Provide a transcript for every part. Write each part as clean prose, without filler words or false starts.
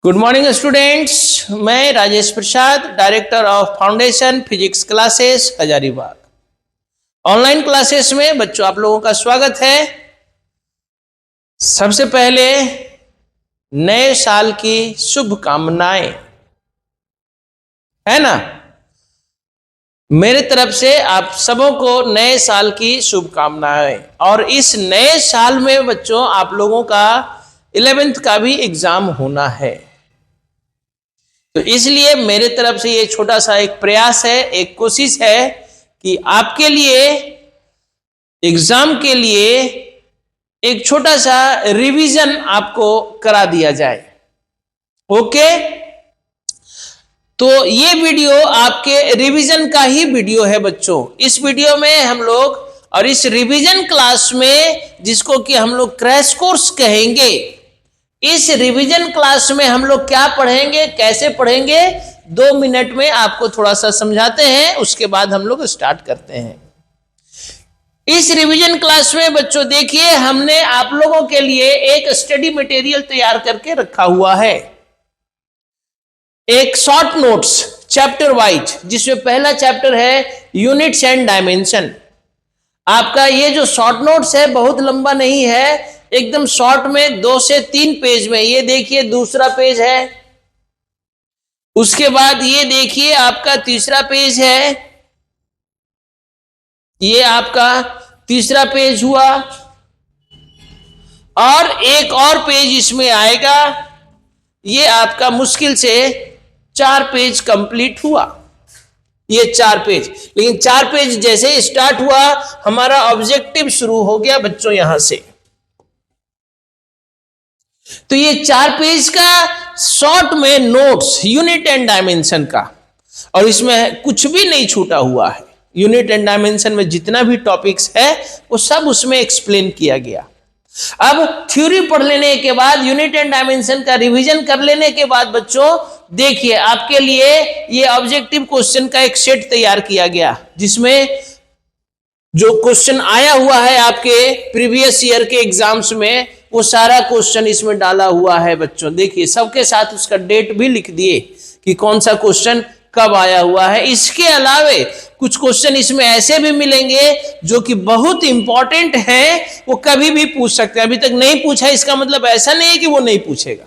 Good morning students, मैं Rajesh Prasad, director of foundation physics classes Hazaribagh. Online classes में बच्चों आप लोगों का स्वागत है। सबसे पहले नए साल की शुभकामनाएं, है ना। मेरे तरफ से आप सबों को नए साल की शुभकामनाएं। और इस नए साल में बच्चों आप लोगों का 11th का भी एग्जाम होना है, तो इसलिए मेरे तरफ से ये छोटा सा एक प्रयास है, एक कोशिश है कि आपके लिए एग्जाम के लिए एक छोटा सा रिवीजन आपको करा दिया जाए। ओके, तो ये वीडियो आपके रिवीजन का ही वीडियो है बच्चों। इस वीडियो में हम लोग और इस रिवीजन क्लास में, जिसको कि हम लोग क्रैश कोर्स कहेंगे, इस रिवीजन क्लास में हम लोग क्या पढ़ेंगे, कैसे पढ़ेंगे, 2 मिनट में आपको थोड़ा सा समझाते हैं, उसके बाद हम लोग स्टार्ट करते हैं। इस रिवीजन क्लास में बच्चों देखिए, हमने आप लोगों के लिए एक स्टडी मटेरियल तैयार करके रखा हुआ है, एक शॉर्ट नोट्स चैप्टर वाइज, जिसमें पहला चैप्टर है यूनिट्स एंड डायमेंशन। आपका ये जो शॉर्ट नोट्स है बहुत लंबा नहीं है, एकदम शॉर्ट में 2 से 3 पेज में। ये देखिए दूसरा पेज है, उसके बाद ये देखिए आपका तीसरा पेज है, ये आपका तीसरा पेज हुआ, और एक और पेज इसमें आएगा। ये आपका मुश्किल से 4 पेज कंप्लीट हुआ, ये 4 पेज। लेकिन 4 पेज जैसे स्टार्ट हुआ, हमारा ऑब्जेक्टिव शुरू हो गया बच्चों यहां से। तो ये 4 पेज का शॉर्ट में नोट्स यूनिट एंड डायमेंशन का, और इसमें कुछ भी नहीं छूटा हुआ है। यूनिट एंड डायमेंशन में जितना भी टॉपिक्स है वो सब उसमें एक्सप्लेन किया गया। अब थ्योरी पढ़ लेने के बाद, यूनिट एंड डायमेंशन का रिवीजन कर लेने के बाद बच्चों देखिए, आपके लिए ये ऑब्जेक्टिव क्वेश्चन का एक सेट तैयार किया गया, जिसमें जो क्वेश्चन आया हुआ है आपके प्रीवियस ईयर के एग्जाम्स में, वो सारा क्वेश्चन इसमें डाला हुआ है बच्चों। देखिए सबके साथ उसका डेट भी लिख दिए कि कौन सा क्वेश्चन कब आया हुआ है। इसके अलावे कुछ क्वेश्चन इसमें ऐसे भी मिलेंगे जो कि बहुत इंपॉर्टेंट हैं, वो कभी भी पूछ सकते हैं। अभी तक नहीं पूछा इसका मतलब ऐसा नहीं है कि वो नहीं पूछेगा,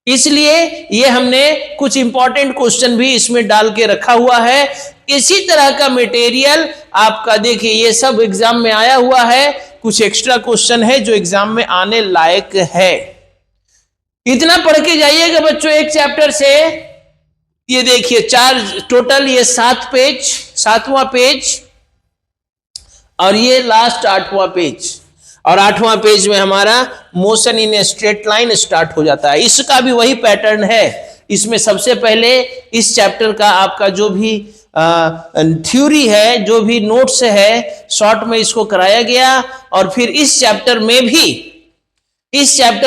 इसलिए ये हमने कुछ इंपॉर्टेंट क्वेश्चन भी इसमें डाल के रखा हुआ है। इसी तरह का मटेरियल आपका देखिए, ये सब एग्जाम में आया हुआ है, कुछ एक्स्ट्रा क्वेश्चन है जो एग्जाम में आने लायक है। इतना पढ़ के जाइएगा बच्चों एक चैप्टर से। ये देखिए 4 टोटल, ये 7 पेज, 7वां पेज, और ये लास्ट 8वां पेज। और 8वां पेज में हमारा motion in a straight line start हो जाता है। इसका भी वही पैटर्न है। इसमें सबसे पहले इस चैप्टर का आपका जो भी थ्योरी है, जो भी नोट्स है, शॉर्ट में इसको कराया गया। और फिर इस चैप्टर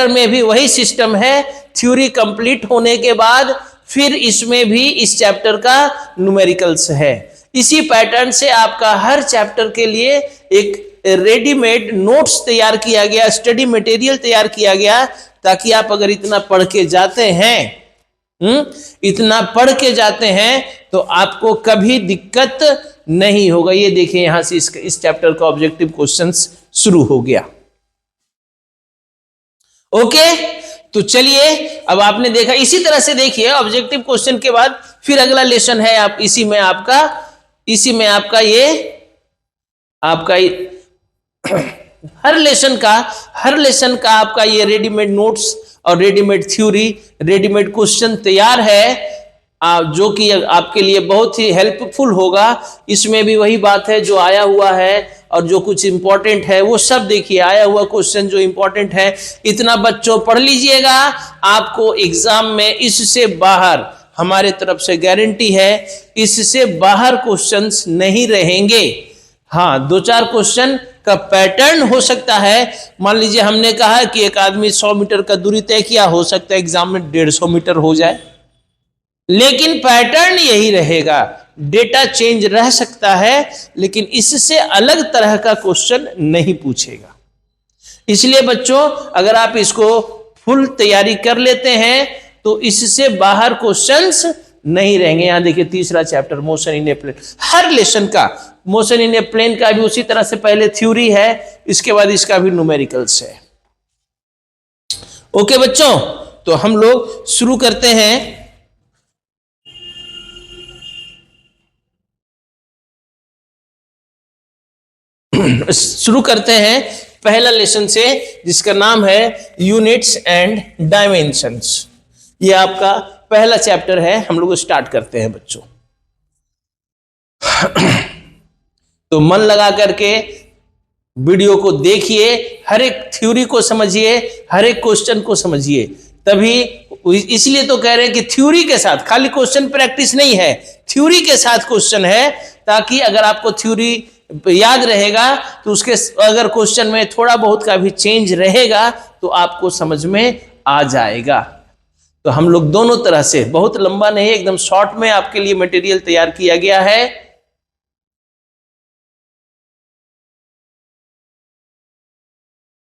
में भी वही सिस्टम है। थ्योरी कंप्लीट होने के बाद फिर इसमें भी इस चैप्टर का न्यूमेरिकल्स है। इसी पैटर्न से आपका हर चैप्टर के लिए एक रेडीमेड नोट्स तैयार किया गया, स्टडी मटेरियल तैयार किया गया, ताकि आप अगर इतना पढ़ के जाते हैं, इतना पढ़ के जाते हैं, तो आपको कभी दिक्कत नहीं होगा। ये देखिए यहां से इस चैप्टर का ऑब्जेक्टिव क्वेश्चंस शुरू हो गया। ओके, तो चलिए अब आपने देखा, इसी तरह से देखिए ऑब्जेक्टिव क्वेश्चन के बाद फिर अगला लेसन है। आप इसी में आपका ये आपका हर लेसन का आपका ये रेडीमेड नोट्स और रेडीमेड थ्योरी, रेडीमेड क्वेश्चन तैयार है, जो कि आपके लिए बहुत ही हेल्पफुल होगा। इसमें भी वही बात है, जो आया हुआ है और जो कुछ इंपॉर्टेंट है वो सब देखिए, आया हुआ क्वेश्चन जो इंपॉर्टेंट है, इतना बच्चों पढ़ लीजिएगा। आपको एग्जाम में इससे बाहर, हमारे तरफ से गारंटी है, इससे बाहर क्वेश्चंस नहीं रहेंगे। हाँ, 2-4 क्वेश्चन का पैटर्न हो सकता है। मान लीजिए हमने कहा कि एक आदमी 100 मीटर का दूरी तय किया, हो सकता है एग्जाम में 150 मीटर हो जाए, लेकिन पैटर्न यही रहेगा। डेटा चेंज रह सकता है, लेकिन इससे अलग तरह का क्वेश्चन नहीं पूछेगा। इसलिए बच्चों अगर आप इसको फुल तैयारी कर लेते हैं तो इससे बाहर क्वेश्चंस नहीं रहेंगे। यहां देखिए तीसरा chapter motion in a plane, हर लेसन का मोशन इन ए प्लेन का भी उसी तरह से पहले थ्योरी है, इसके बाद इसका भी न्यूमेरिकल्स है। ओके बच्चों, तो हम लोग शुरू करते हैं। शुरू करते हैं पहला लेसन से, जिसका नाम है यूनिट्स एंड डायमेंशंस। ये आपका पहला चैप्टर है, हम लोग स्टार्ट करते हैं बच्चों। तो मन लगा करके वीडियो को देखिए, हर एक थ्योरी को समझिए, हर एक क्वेश्चन को समझिए, तभी, इसलिए तो कह रहे हैं कि थ्योरी के साथ, खाली क्वेश्चन प्रैक्टिस नहीं है, थ्योरी के साथ क्वेश्चन है, ताकि अगर आपको थ्योरी याद रहेगा तो उसके अगर क्वेश्चन में थोड़ा बहुत का भी चेंज रहेगा तो आपको समझ में आ जाएगा। तो हम लोग दोनों तरह से, बहुत लंबा नहीं, एकदम शॉर्ट में आपके लिए मटेरियल तैयार किया गया है।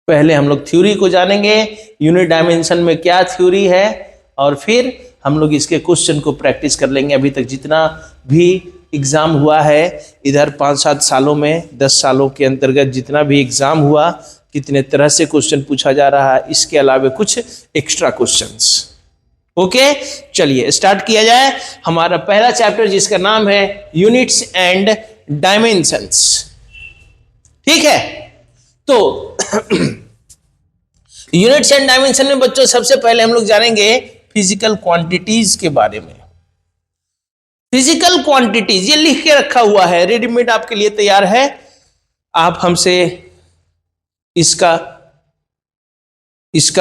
पहले हम लोग थ्योरी को जानेंगे, यूनिट डायमेंशन में क्या थ्योरी है, और फिर हम लोग इसके क्वेश्चन को प्रैक्टिस कर लेंगे। अभी तक जितना भी एग्जाम हुआ है इधर 5-7 सालों में, 10 सालों के अंतर्गत जितना भी एग्जाम हुआ, कितने तरह से क्वेश्चन पूछा जा रहा है, इसके अलावा कुछ एक्स्ट्रा क्वेश्चंस। ओके, चलिए स्टार्ट किया जाए। हमारा पहला चैप्टर जिसका नाम है यूनिट्स एंड डायमेंशंस, ठीक है। तो यूनिट्स एंड डायमेंशन में बच्चों सबसे पहले हम लोग जानेंगे फिजिकल क्वांटिटीज के बारे में। फिजिकल क्वांटिटीज ये लिख के रखा हुआ है, रेडीमेड आपके लिए तैयार है। आप हमसे इसका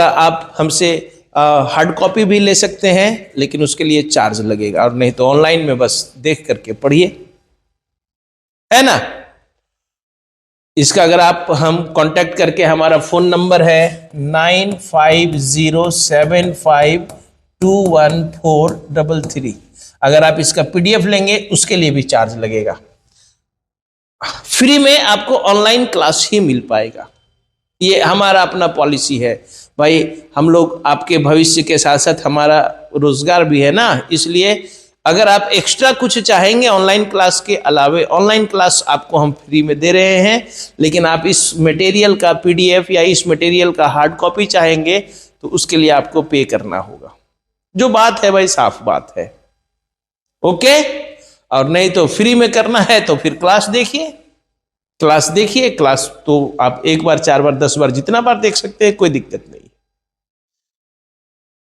आप हमसे हार्ड कॉपी भी ले सकते हैं, लेकिन उसके लिए चार्ज लगेगा, और नहीं तो ऑनलाइन में बस देख करके पढ़िए, है ना। इसका अगर आप हम कांटेक्ट करके, हमारा फोन नंबर है 9507521433। अगर आप इसका पीडीएफ लेंगे उसके लिए भी चार्ज लगेगा। फ्री में आपको ऑनलाइन क्लास ही मिल पाएगा, ये हमारा अपना पॉलिसी है भाई। हम लोग आपके भविष्य के साथ साथ हमारा रोजगार भी है ना, इसलिए अगर आप एक्स्ट्रा कुछ चाहेंगे ऑनलाइन क्लास के अलावे, ऑनलाइन क्लास आपको हम फ्री में दे रहे हैं, लेकिन आप इस मटेरियल का पीडीएफ या इस मटेरियल का हार्ड कॉपी चाहेंगे तो उसके लिए आपको पे करना होगा। जो बात है भाई, साफ बात है। ओके, और नहीं तो फ्री में करना है तो फिर क्लास देखिए, क्लास तो आप 1 बार, 4 बार, 10 बार, जितना बार देख सकते हैं, कोई दिक्कत नहीं।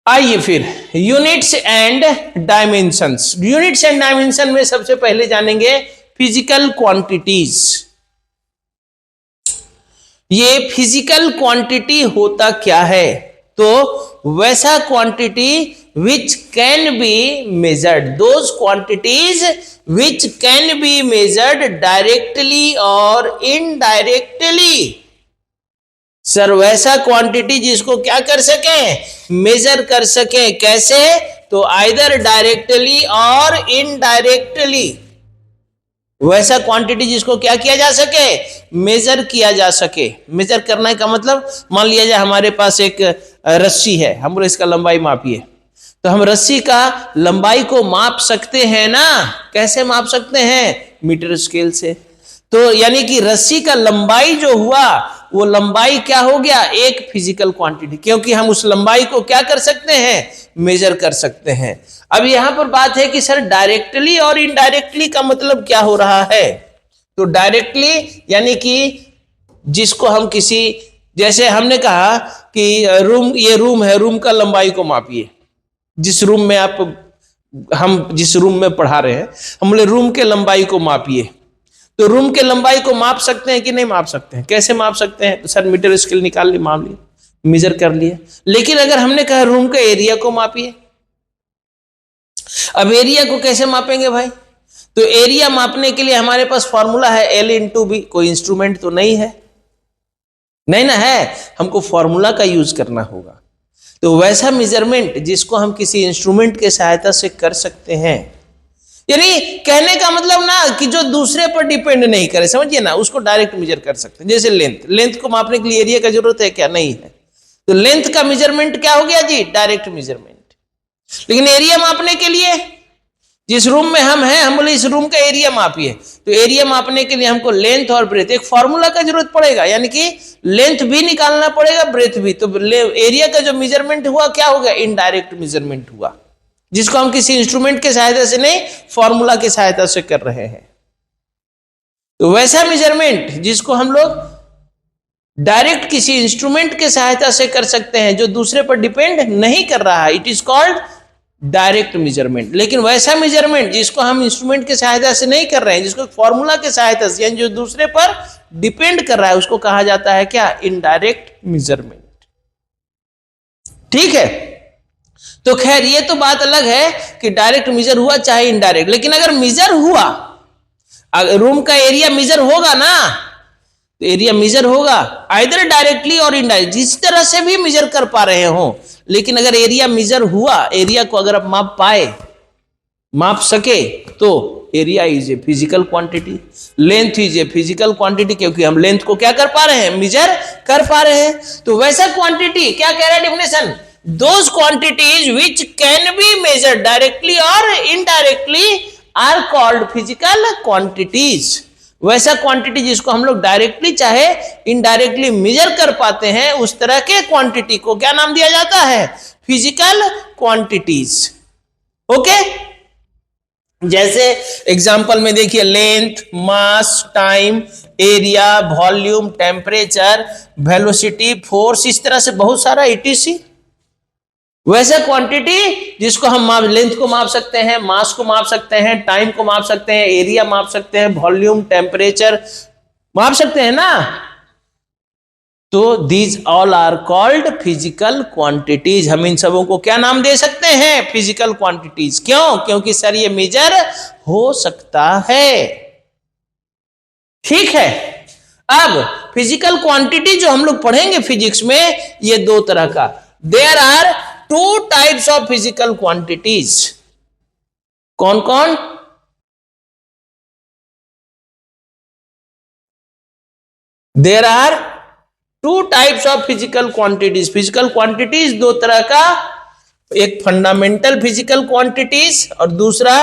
आइए फिर units and dimensions. Units and dimension में सबसे पहले जानेंगे फिजिकल क्वांटिटीज। ये फिजिकल क्वांटिटी होता क्या है? तो वैसा quantity which can be measured, those quantities which can be measured directly or indirectly। Sir वैसा क्वांटिटी जिसको क्या कर सके, मेजर कर सके। कैसे? तो आइदर डायरेक्टली और इनडायरेक्टली। वैसा क्वांटिटी जिसको क्या किया जा सके, मेजर किया जा सके। मेजर करने का मतलब, मान लिया जाए हमारे पास एक रस्सी है, हम इसका लंबाई मापिए, तो हम रस्सी का लंबाई को माप सकते हैं ना। कैसे माप सकते हैं? मीटर स्केल से। तो यानी कि रस्सी का लंबाई जो हुआ, वो लंबाई क्या हो गया, एक फिजिकल क्वांटिटी, क्योंकि हम उस लंबाई को क्या कर सकते हैं, मेजर कर सकते हैं। अब यहां पर बात है कि सर डायरेक्टली और इनडायरेक्टली का मतलब क्या हो रहा है? तो डायरेक्टली यानी कि जिसको हम किसी, जैसे हमने कहा कि ये रूम है, रूम का लंबाई को मापिए। जिस रूम में हम जिस रूम में पढ़ा रहे हैं, हम बोले रूम के लंबाई को मापिए। तो रूम के लंबाई को माप सकते हैं कि नहीं माप सकते हैं? कैसे माप सकते हैं? तो सर मीटर स्केल निकाल लिए, माप लिए, मेजर कर लिए। लेकिन अगर हमने कहा रूम के एरिया को मापिए, अब एरिया को कैसे मापेंगे भाई? तो एरिया मापने के लिए हमारे पास फॉर्मूला है L/B। कोई इंस्ट्रूमेंट तो नहीं है, नहीं ना है, हमको फॉर्मूला का यूज करना होगा। तो वैसा मेजरमेंट जिसको हम किसी इंस्ट्रूमेंट के सहायता से कर सकते हैं, यानी कहने का मतलब ना कि जो दूसरे पर डिपेंड नहीं करे, समझिए ना, उसको डायरेक्ट मेजर कर सकते हैं। जैसे लेंथ को मापने के लिए एरिया का जरूरत है क्या? नहीं है। तो लेंथ का मेजरमेंट क्या हो गया जी? Direct measurement. लेकिन एरिया मापने के लिए जिस रूम में हम हैं, हम बोले इस रूम का एरिया मापिए, तो एरिया मापने के लिए हमको लेंथ और ब्रेथ, एक फॉर्मूला का जरूरत पड़ेगा, यानी कि लेंथ भी निकालना पड़ेगा, ब्रेथ भी। तो एरिया का जो मेजरमेंट हुआ क्या हो गया? इनडायरेक्ट मेजरमेंट हुआ, जिसको हम किसी इंस्ट्रूमेंट के सहायता से नहीं, फॉर्मूला की सहायता से कर रहे हैं। तो वैसा मेजरमेंट जिसको हम लोग डायरेक्ट किसी इंस्ट्रूमेंट के सहायता से कर सकते हैं, जो दूसरे पर डिपेंड नहीं कर रहा है, it is called direct measurement. लेकिन वैसा मेजरमेंट जिसको हम इंस्ट्रूमेंट के सहायता से नहीं कर रहे हैं, जिसको फॉर्मूला के सहायता से, यानी जो दूसरे पर डिपेंड कर रहा है, उसको कहा जाता है क्या? Indirect measurement. ठीक है, तो खैर ये तो बात अलग है कि डायरेक्ट मेजर हुआ चाहे इनडायरेक्ट, लेकिन अगर मेजर हुआ, अगर रूम का एरिया मेजर होगा ना, तो एरिया मेजर होगा आइदर डायरेक्टली और इनडायरेक्ट, जिस तरह से भी मेजर कर पा रहे हो। लेकिन अगर एरिया मेजर हुआ, एरिया को अगर आप माप पाए, माप सके, तो area is a physical quantity, length is a physical quantity, क्योंकि हम लेंथ को क्या कर पा रहे हैं? मेजर कर पा रहे हैं। तो वैसा क्वांटिटी क्या कह रहा है definition? Those quantities which can be measured directly और indirectly are called physical quantities. वैसा क्वांटिटी जिसको हम लोग डायरेक्टली चाहे इनडायरेक्टली मेजर कर पाते हैं, उस तरह के क्वांटिटी को क्या नाम दिया जाता है? Physical quantities. ओके, जैसे एग्जांपल में देखिए, length, mass, time, area, volume, temperature, velocity, force, इस तरह से बहुत सारा ETC। वैसा क्वांटिटी जिसको हम माप, लेंथ को माप सकते हैं, मास को माप सकते हैं, टाइम को माप सकते हैं, एरिया माप सकते हैं, वॉल्यूम, टेम्परेचर माप सकते हैं ना। तो these all are called physical quantities. हम इन सबों को क्या नाम दे सकते हैं? Physical quantities. क्यों? क्योंकि सर ये मेजर हो सकता है। ठीक है, अब फिजिकल क्वांटिटी जो हम लोग पढ़ेंगे फिजिक्स में, ये दो तरह का, there are two types of physical quantities. कौन कौन? There are two types of physical quantities. Physical quantities दो तरह का, एक फंडामेंटल फिजिकल क्वांटिटीज और दूसरा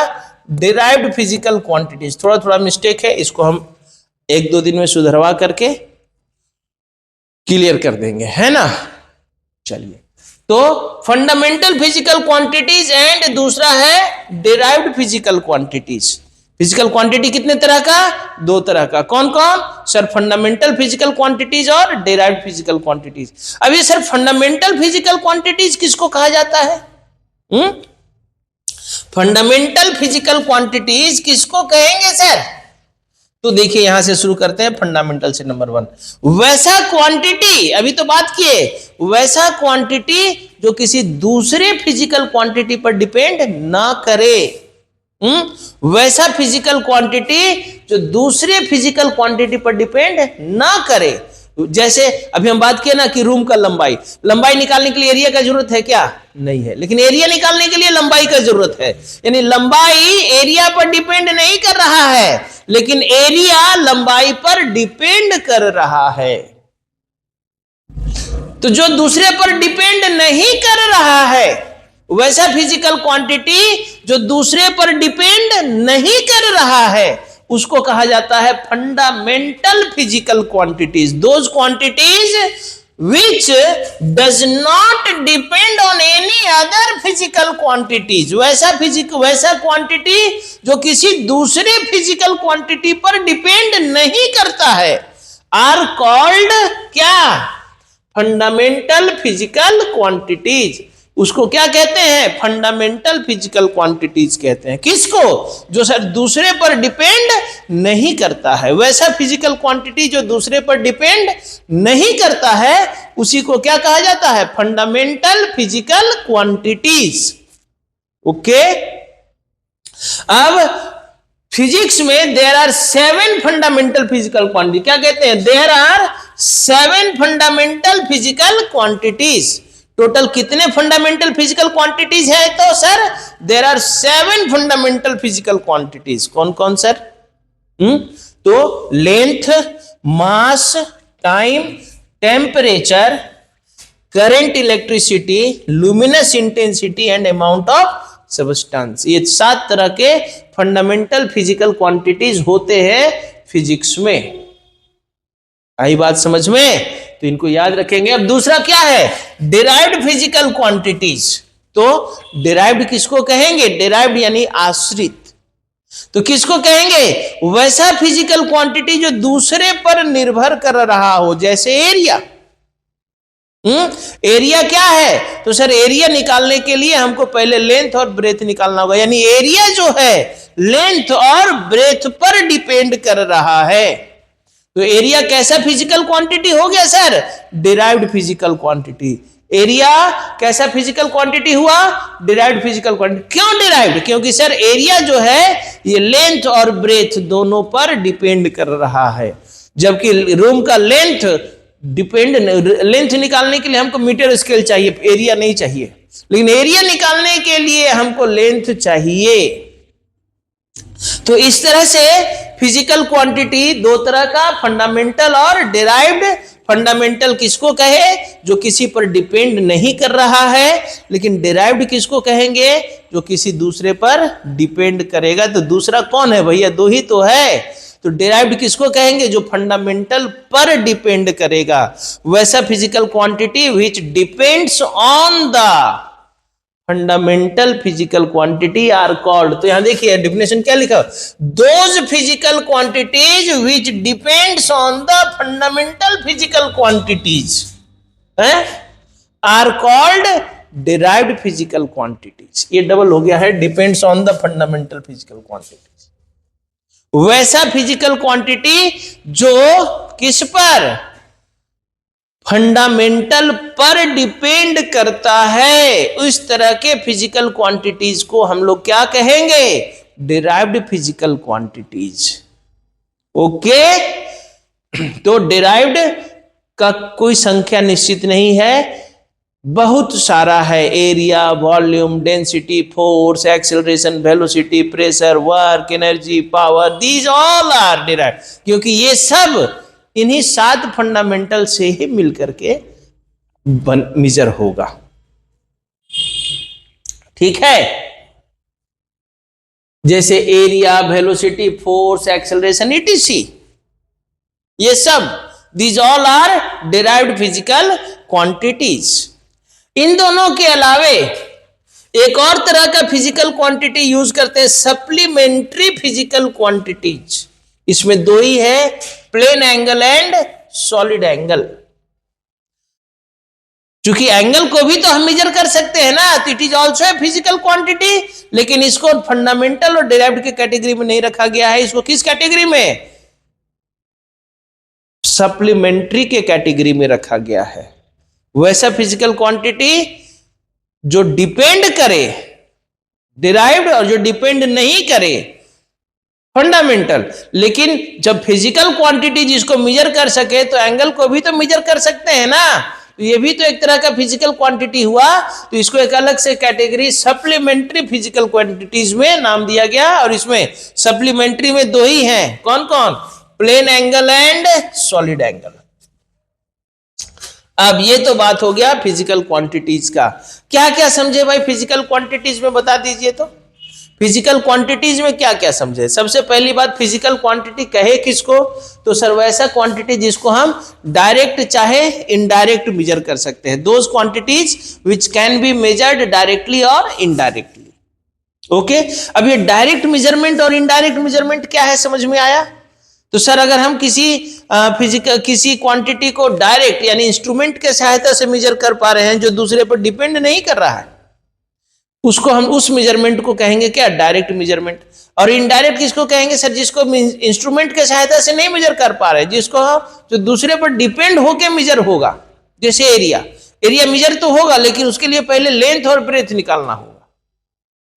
डिराइव्ड फिजिकल क्वांटिटीज। थोड़ा थोड़ा मिस्टेक है, इसको हम एक दो दिन में सुधरवा करके क्लियर कर देंगे, है ना। चलिए, तो फंडामेंटल फिजिकल क्वांटिटीज एंड दूसरा है derived physical quantities. Physical quantity कितने तरह का? दो तरह का। कौन कौन? सर फंडामेंटल फिजिकल क्वांटिटीज और डिराइव्ड फिजिकल क्वांटिटीज। अब ये सर फंडामेंटल फिजिकल क्वांटिटीज किसको कहा जाता है? फंडामेंटल फिजिकल क्वांटिटीज किसको कहेंगे सर? तो देखिए, यहां से शुरू करते हैं फंडामेंटल से। नंबर 1, वैसा क्वांटिटी, अभी तो बात किए, वैसा क्वांटिटी जो किसी दूसरे फिजिकल क्वांटिटी पर डिपेंड ना करे। वैसा फिजिकल क्वांटिटी जो दूसरे फिजिकल क्वांटिटी पर डिपेंड ना करे। जैसे अभी हम बात किए ना कि रूम का लंबाई, लंबाई निकालने के लिए एरिया का जरूरत है क्या? नहीं है, लेकिन एरिया निकालने के लिए लंबाई का जरूरत है। यानी लंबाई एरिया पर डिपेंड नहीं कर रहा है, लेकिन एरिया लंबाई पर डिपेंड कर रहा है। तो जो दूसरे पर डिपेंड नहीं कर रहा है, वैसा फिजिकल क्वांटिटी जो दूसरे पर डिपेंड नहीं कर रहा है, उसको कहा जाता है fundamental physical quantities. Those quantities which does not depend on any other physical quantities। वैसा क्वांटिटी जो किसी दूसरे फिजिकल क्वांटिटी पर डिपेंड नहीं करता है, आर कॉल्ड क्या? Fundamental physical quantities. उसको क्या कहते हैं? फंडामेंटल फिजिकल क्वांटिटीज कहते हैं। किसको? जो सर दूसरे पर डिपेंड नहीं करता है। वैसा फिजिकल क्वांटिटी जो दूसरे पर डिपेंड नहीं करता है, उसी को क्या कहा जाता है? Fundamental physical quantities. ओके, अब फिजिक्स में there are 7 fundamental physical quantity. क्या कहते हैं? There are 7 fundamental physical quantities. Total कितने फंडामेंटल फिजिकल क्वांटिटीज है? तो sir there are 7 fundamental physical quantities. कौन कौन सर? तो length, mass, time, temperature, current, electricity, luminous intensity and amount of substance. ये 7 तरह के फंडामेंटल फिजिकल क्वांटिटीज होते हैं फिजिक्स में। आई बात समझ में? तो इनको याद रखेंगे। अब दूसरा क्या है? Derived physical quantities. तो डिराइव्ड किसको कहेंगे? डिराइव्ड यानी आश्रित। तो किसको कहेंगे? वैसा फिजिकल क्वांटिटी जो दूसरे पर निर्भर कर रहा हो, जैसे एरिया। एरिया क्या है? तो सर एरिया निकालने के लिए हमको पहले लेंथ और ब्रेथ निकालना होगा, यानी एरिया जो है लेंथ और ब्रेथ पर डिपेंड कर रहा है। तो एरिया कैसा फिजिकल क्वांटिटी हो गया sir? Derived physical quantity. Area कैसा फिजिकल क्वांटिटी हुआ? Derived physical quantity. क्यों डिराइव्ड? क्योंकि सर एरिया जो है ये लेंथ और ब्रेथ दोनों पर डिपेंड कर रहा है, जबकि रूम का लेंथ निकालने के लिए हमको मीटर स्केल चाहिए, एरिया नहीं चाहिए। लेकिन एरिया निकालने के लिए हमको लेंथ चाहिए। तो इस तरह से फिजिकल क्वांटिटी 2 तरह का, फंडामेंटल और डिराइव्ड। फंडामेंटल किसको कहे? जो किसी पर डिपेंड नहीं कर रहा है। लेकिन डिराइव्ड किसको कहेंगे? जो किसी दूसरे पर डिपेंड करेगा। तो दूसरा कौन है भैया? 2 ही तो है। तो डिराइव्ड किसको कहेंगे? जो फंडामेंटल पर डिपेंड करेगा। वैसा physical quantity which depends on the fundamental physical quantity are called. तो यहां देखिए डेफिनेशन क्या लिखा? Those physical quantities which depends on the fundamental physical quantities are called derived physical quantities. ये डबल हो गया है, depends on the fundamental physical quantities. वैसा फिजिकल क्वांटिटी जो किस पर? फंडामेंटल पर डिपेंड करता है। उस तरह के फिजिकल क्वांटिटीज को हम लोग क्या कहेंगे? Derived physical quantities. ओके, तो डिराइव्ड का कोई संख्या निश्चित नहीं है, बहुत सारा है। Area, volume, density, force, acceleration, velocity, pressure, work, energy, power, these all are derived. क्योंकि ये सब इन्हीं 7 फंडामेंटल से ही मिलकर के मेजर होगा। ठीक है? जैसे area, velocity, force, acceleration, etc, ये सब these all are derived physical quantities. इन दोनों के अलावे एक और तरह का फिजिकल क्वांटिटी यूज करते हैं, सप्लीमेंट्री फिजिकल क्वांटिटीज। इसमें 2 ही है, plane angle and solid angle. क्योंकि एंगल को भी तो हम मेजर कर सकते हैं ना, तो it is also a physical quantity. लेकिन इसको फंडामेंटल और डिराइव्ड के कैटेगरी में नहीं रखा गया है। इसको किस कैटेगरी में? सप्लीमेंट्री के कैटेगरी में रखा गया है। वैसा फिजिकल क्वांटिटी जो डिपेंड करे डिराइव्ड और जो डिपेंड नहीं करे फंडामेंटल। लेकिन जब फिजिकल क्वांटिटी जिसको मेजर कर सके तो एंगल को भी तो मेजर कर सकते हैं ना। तो ये भी तो एक तरह का फिजिकल क्वांटिटी हुआ। तो इसको एक अलग से कैटेगरी सप्लीमेंट्री फिजिकल क्वांटिटीज में नाम दिया गया। और इसमें सप्लीमेंट्री में 2 ही हैं, कौन कौन? Plane angle and solid angle. अब ये तो बात हो गया फिजिकल क्वांटिटीज का। क्या क्या समझे भाई फिजिकल क्वांटिटीज में, बता दीजिए। तो फिजिकल क्वांटिटीज में क्या क्या समझे? सबसे पहली बात, फिजिकल क्वांटिटी कहे किसको? तो सर वैसा क्वांटिटी जिसको हम डायरेक्ट चाहे इनडायरेक्ट मेजर कर सकते हैं। Those quantities which can be measured directly और इनडायरेक्टली। ओके, अब ये डायरेक्ट मेजरमेंट और इनडायरेक्ट मेजरमेंट क्या है, समझ में आया? तो सर अगर हम किसी क्वांटिटी को डायरेक्ट यानी इंस्ट्रूमेंट के सहायता से मेजर कर पा रहे हैं जो दूसरे पर डिपेंड नहीं कर रहा है, उसको हम उस मेजरमेंट को कहेंगे क्या? Direct measurement. और इनडायरेक्ट किसको कहेंगे सर? जिसको इंस्ट्रूमेंट के सहायता से नहीं मेजर कर पा रहे, जिसको जो दूसरे पर डिपेंड होके मेजर होगा। जैसे एरिया मेजर तो होगा लेकिन उसके लिए पहले लेंथ और ब्रेथ निकालना होगा।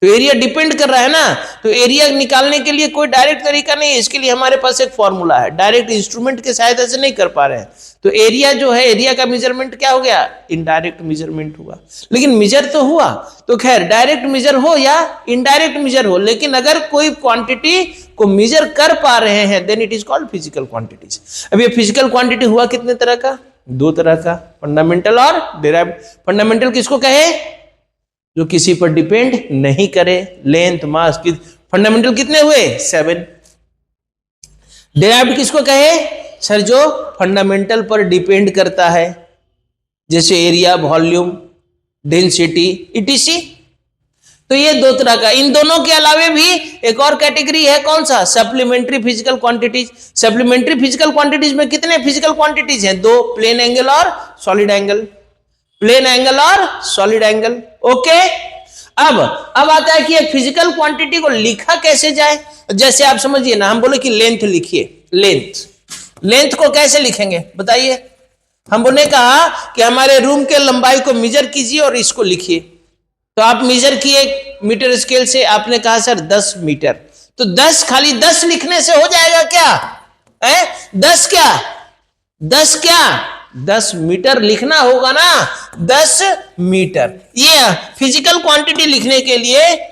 तो एरिया डिपेंड कर रहा है ना, तो एरिया निकालने के लिए कोई डायरेक्ट तरीका नहीं है। इसके लिए हमारे पास एक फॉर्मूला है, डायरेक्ट इंस्ट्रूमेंट के सहायता से नहीं कर पा रहे हैं। तो एरिया जो है, एरिया का मेजरमेंट क्या हो गया? इनडायरेक्ट मेजरमेंट हुआ। लेकिन मेजर तो हुआ। तो खैर डायरेक्ट मेजर हो या इनडायरेक्ट मेजर हो, लेकिन अगर कोई क्वांटिटी को मेजर कर पा रहे हैं then it is called physical quantities. अब ये फिजिकल क्वांटिटी हुआ कितने तरह का? दो तरह का, फंडामेंटल और डिराइव्ड। फंडामेंटल किसको कहे? जो किसी पर डिपेंड नहीं करे, लेंथ, मास की। फंडामेंटल कितने हुए? 7। डिराइव्ड किसको कहे? सर जो फंडामेंटल पर डिपेंड करता है, जैसे एरिया, वॉल्यूम, डेंसिटी, इटीसी। तो ये दो तरह का। इन दोनों के अलावे भी एक और कैटेगरी है, कौन सा? Supplementary physical quantities. Supplementary physical quantities में कितने फिजिकल क्वांटिटीज हैं? दो, प्लेन एंगल और सॉलिड एंगल। प्लेन एंगल और सॉलिड एंगल। ओके। अब आता है कि एक फिजिकल क्वांटिटी को लिखा कैसे जाए। जैसे आप समझिए ना, हम बोले कि लेंथ लिखिए। लेंथ को कैसे लिखेंगे बताइए? हमने कहा कि हमारे रूम के लंबाई को मेजर कीजिए और इसको लिखिए। तो आप मेजर किए मीटर स्केल से, आपने कहा सर 10 मीटर। तो 10 खाली 10 लिखने से हो जाएगा क्या? 10 क्या? 10 मीटर लिखना होगा ना, 10 मीटर। ये फिजिकल क्वांटिटी लिखने के लिए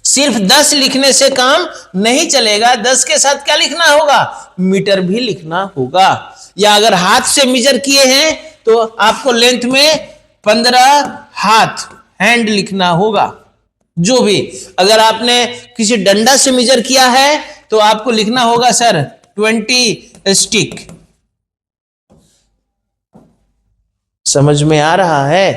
सिर्फ 10 लिखने से काम नहीं चलेगा, 10 के साथ क्या लिखना होगा? मीटर भी लिखना होगा। या अगर हाथ से मेजर किए हैं तो आपको लेंथ में 15 हाथ, हैंड लिखना होगा। जो भी, अगर आपने किसी डंडा से मेजर किया है तो आपको लिखना होगा सर 20 स्टिक। समझ में आ रहा है?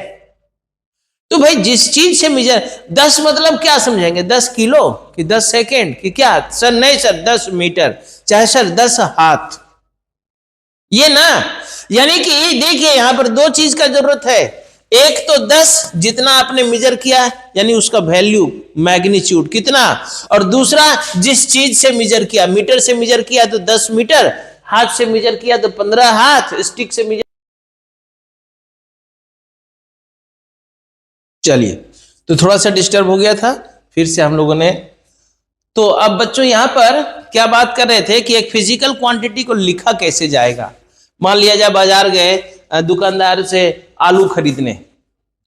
तो भाई जिस चीज से मेजर, 10 मतलब क्या समझेंगे? 10 किलो कि 10 सेकेंड कि क्या? सर नहीं सर, 10 मीटर, चाहे सर 10 हाथ। ये ना, यानी कि देखिए यहां पर दो चीज का जरूरत है। एक तो 10 जितना आपने मेजर किया है, यानी उसका वैल्यू, मैग्नीट्यूड कितना, और दूसरा जिस चीज से मेजर किया, मीटर से मेजर किया तो 10 मीटर, हाथ से मेजर किया तो 15 हाथ, स्टिक से मेजर। चलिए, तो थोड़ा सा डिस्टर्ब हो गया था, फिर से हम लोगों ने। तो अब बच्चों यहां पर क्या बात कर रहे थे कि एक फिजिकल क्वांटिटी को लिखा कैसे जाएगा। मान लिया जाए बाजार गए, दुकानदार से आलू खरीदने।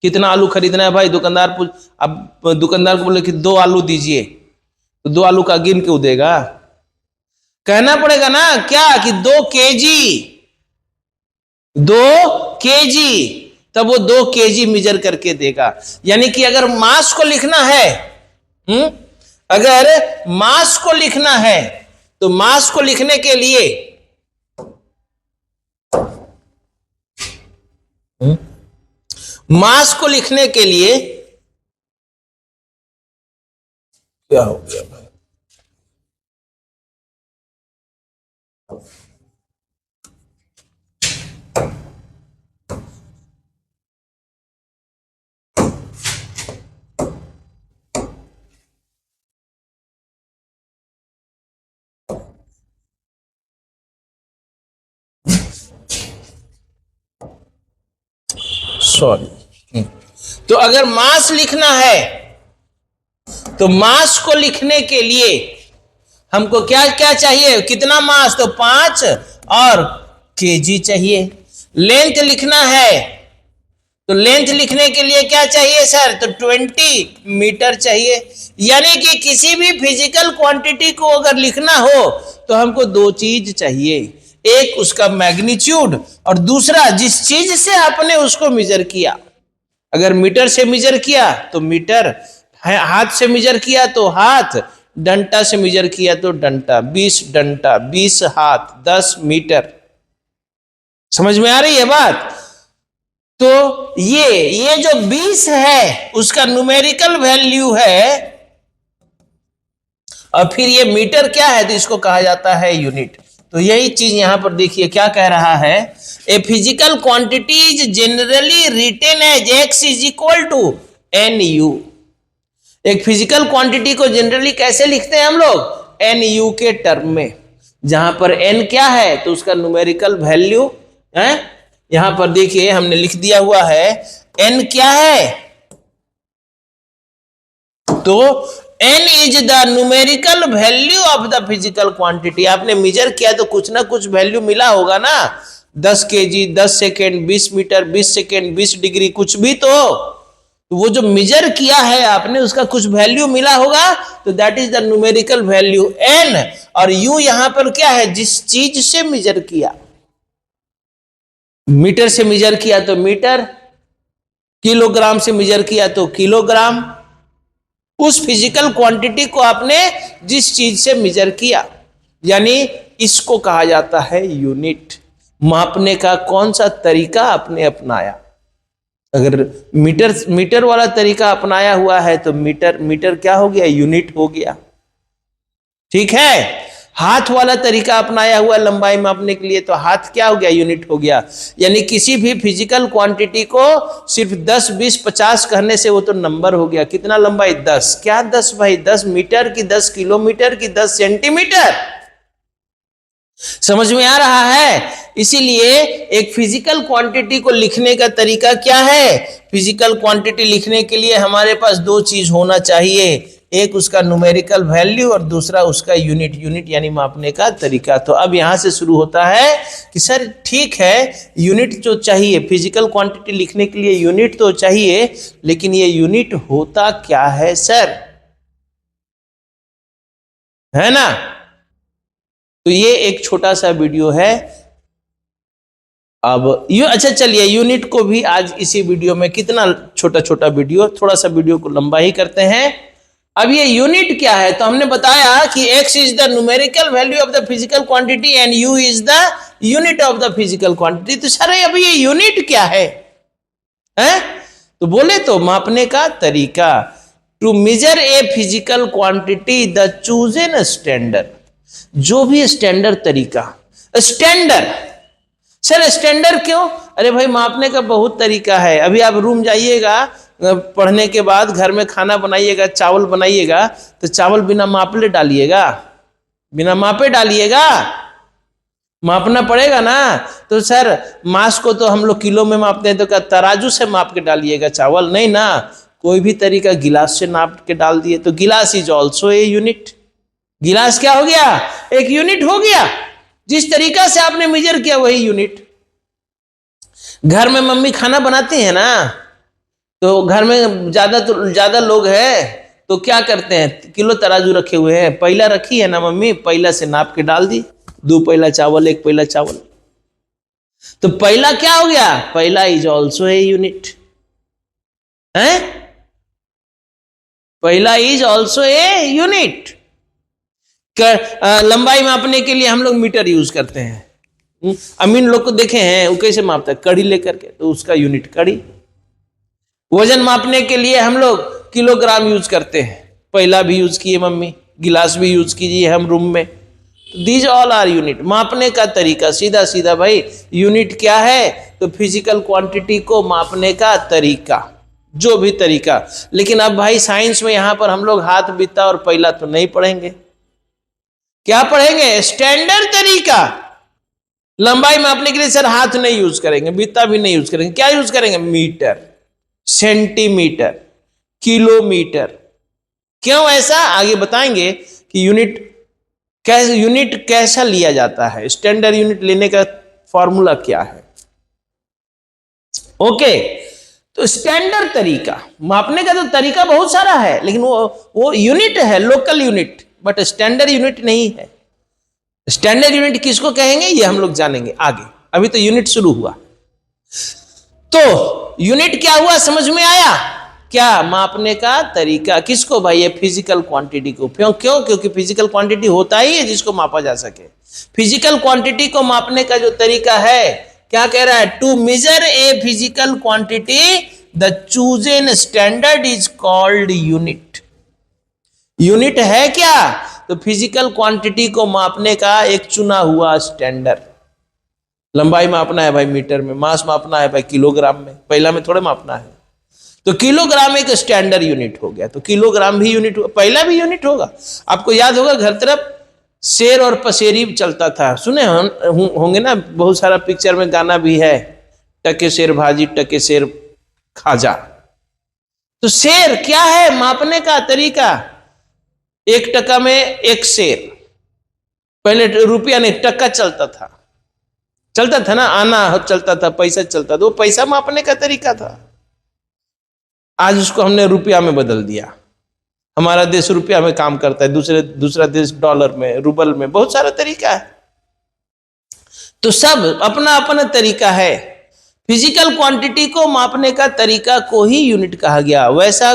कितना आलू खरीदना है भाई? दुकानदार अब दुकानदार को बोले कि 2 आलू दीजिए, तो 2 आलू का गिन क्यों देगा? कहना पड़ेगा ना क्या कि 2 केजी, 2 केजी, तब वो 2 केजी मेजर करके देगा। यानी कि अगर मास को लिखना है, अगर मास को लिखना है तो मास को लिखने के लिए क्या हो गया भाई? सॉरी। तो अगर मास लिखना है तो मास को लिखने के लिए हमको क्या क्या चाहिए? कितना मास? तो 5 और केजी चाहिए। लेंथ लिखना है तो लेंथ लिखने के लिए क्या चाहिए सर? तो 20 मीटर चाहिए। यानी कि किसी भी फिजिकल क्वांटिटी को अगर लिखना हो तो हमको दो चीज चाहिए, एक उसका मैग्नीट्यूड और दूसरा जिस चीज से आपने उसको मेजर किया। अगर मीटर से मेजर किया तो मीटर, हाथ से मेजर किया तो हाथ, डंटा से मेजर किया तो डंटा। 20 डंटा, 20 हाथ, 10 मीटर। समझ में आ रही है बात? तो ये जो 20 है उसका न्यूमेरिकल वैल्यू है, और फिर ये मीटर क्या है? तो इसको कहा जाता है यूनिट। तो यही चीज यहां पर देखिए क्या कह रहा है, a physical quantity is generally written as x is equal to NU। एक फिजिकल क्वांटिटी को जनरली कैसे लिखते हैं हम लोग? NU के टर्म में, जहां पर n क्या है तो उसका न्यूमेरिकल वैल्यू है। यहां पर देखिए हमने लिख दिया हुआ है n क्या है, तो n is the numerical value of the physical quantity. आपने मेजर किया तो कुछ ना कुछ वैल्यू मिला होगा ना, 10 kg, 10 second, 20 metre, 20 second, 20 degree, कुछ भी तो वो जो मेजर किया है आपने उसका कुछ वैल्यू मिला होगा, तो that is the numerical value n। और u यहां पर क्या है? जिस चीज से मेजर किया। मीटर से मेजर किया तो मीटर, किलोग्राम से मेजर किया तो किलोग्राम। उस फिजिकल क्वांटिटी को आपने जिस चीज से मेजर किया, यानी इसको कहा जाता है यूनिट। मापने का कौन सा तरीका आपने अपनाया। अगर मीटर वाला तरीका अपनाया हुआ है तो मीटर क्या हो गया, यूनिट हो गया। ठीक है। हाथ वाला तरीका अपनाया हुआ लंबाई मापने के लिए तो हाथ क्या हो गया, यूनिट हो गया। यानी किसी भी फिजिकल क्वांटिटी को सिर्फ 10, 20, 50 कहने से वो तो नंबर हो गया। कितना लंबाई, 10। क्या 10 भाई, 10 मीटर की, 10 किलोमीटर की, 10 सेंटीमीटर। समझ में आ रहा है। इसीलिए एक फिजिकल क्वांटिटी को लिखने का तरीका क्या है। फिजिकल क्वांटिटी लिखने के लिए हमारे पास दो चीज होना चाहिए, एक उसका न्यूमेरिकल वैल्यू और दूसरा उसका यूनिट। यूनिट यानी मापने का तरीका। तो अब यहां से शुरू होता है कि सर ठीक है, यूनिट तो चाहिए, फिजिकल क्वांटिटी लिखने के लिए यूनिट तो चाहिए, लेकिन ये यूनिट होता क्या है सर, है ना। तो ये एक छोटा सा वीडियो है। अब अच्छा चलिए, यूनिट को भी आज इसी वीडियो में, कितना छोटा छोटा वीडियो, थोड़ा सा वीडियो को लंबा ही करते हैं। अब ये यूनिट क्या है, तो हमने बताया कि x is the numerical value of the physical quantity and u is the unit of the physical quantity. तो सर अब ये यूनिट क्या है, तो बोले तो मापने का तरीका। To measure a physical quantity the chosen standard, जो भी स्टैंडर्ड तरीका। स्टैंडर्ड, सर स्टैंडर्ड क्यों, अरे भाई मापने का बहुत तरीका है। अभी आप रूम जाइएगा, पढ़ने के बाद घर में खाना बनाइएगा, चावल बनाइएगा, तो चावल बिना मापले डालिएगा, बिना मापे डालिएगा, मापना पड़ेगा ना। तो सर मास को तो हम लोग किलो में मापते हैं, तो क्या तराजू से माप के डालिएगा चावल, नहीं ना। कोई भी तरीका, गिलास से नाप के डाल दिए तो गिलास इज ऑल्सो ए यूनिट। गिलास क्या हो गया, एक यूनिट हो गया। जिस तरीका से आपने मेजर किया वही यूनिट। घर में मम्मी खाना बनाती है ना, तो घर में ज्यादा लोग हैं तो क्या करते हैं, किलो तराजू रखे हुए हैं, पहला रखी है ना मम्मी, पहला से नाप के डाल दी, 2 पहला चावल, 1 पहला चावल। तो पहला क्या हो गया, पहला इज ऑल्सो ए यूनिट है, पहला इज ऑल्सो ए यूनिट। लंबाई मापने के लिए हम लोग मीटर यूज करते हैं। अमीन लोग को देखे हैं वो कैसे मापता है, कड़ी लेकर के, तो उसका यूनिट कड़ी। वजन मापने के लिए हम लोग किलोग्राम यूज करते हैं, पहला भी यूज किए मम्मी, गिलास भी यूज कीजिए हम रूम में। These all are unit. मापने का तरीका सीधा सीधा भाई, यूनिट क्या है, तो फिजिकल क्वांटिटी को मापने का तरीका, जो भी तरीका। लेकिन अब भाई साइंस में यहां पर हम लोग हाथ, बीता और पहला तो नहीं पढ़ेंगे, क्या पढ़ेंगे, स्टैंडर्ड तरीका। लंबाई मापने के लिए सर हाथ नहीं यूज करेंगे, बीता भी नहीं यूज करेंगे, क्या यूज करेंगे, मीटर, सेंटीमीटर, किलोमीटर। क्यों ऐसा, आगे बताएंगे कि यूनिट कैसा लिया जाता है, स्टैंडर्ड यूनिट लेने का फॉर्मूला क्या है। ओके, तो स्टैंडर्ड तरीका मापने का तो तरीका बहुत सारा है, लेकिन वो यूनिट है, local unit, but standard unit नहीं है। स्टैंडर्ड यूनिट किसको कहेंगे ये हम लोग जानेंगे आगे, अभी तो यूनिट शुरू हुआ। तो यूनिट क्या हुआ, समझ में आया, क्या मापने का तरीका। किसको भाई, ये फिजिकल क्वांटिटी को। क्यों, क्योंकि फिजिकल क्वांटिटी होता ही है जिसको मापा जा सके। फिजिकल क्वांटिटी को मापने का जो तरीका है, क्या कह रहा है, to measure a physical quantity the chosen standard is called unit. Unit है क्या, तो फिजिकल क्वांटिटी को मापने का एक चुना हुआ स्टैंडर्ड। लंबाई मापना है भाई मीटर में, मास मापना है भाई किलोग्राम में, पहला में थोड़े मापना है। तो किलोग्राम एक स्टैंडर्ड यूनिट हो गया, तो किलोग्राम भी यूनिट, पहला भी यूनिट होगा। आपको याद होगा घर तरफ शेर और पसेरी चलता था, सुने होंगे ना, बहुत सारा पिक्चर में गाना भी है, टके शेर भाजी टके शेर खाजा। तो शेर क्या है, मापने का तरीका, 1 टका में 1 शेर। पहले रुपया नहीं, टका चलता था ना, आना चलता था, पैसा चलता था, वो पैसा मापने का तरीका था। आज उसको हमने रुपया में बदल दिया। हमारा देश रुपया में काम करता है, दूसरा देश डॉलर में, रूबल में, बहुत सारा तरीका है। तो सब अपना अपना तरीका है। फिजिकल क्वांटिटी को मापने का तरीका को ही यूनिट कहा गया। वैसा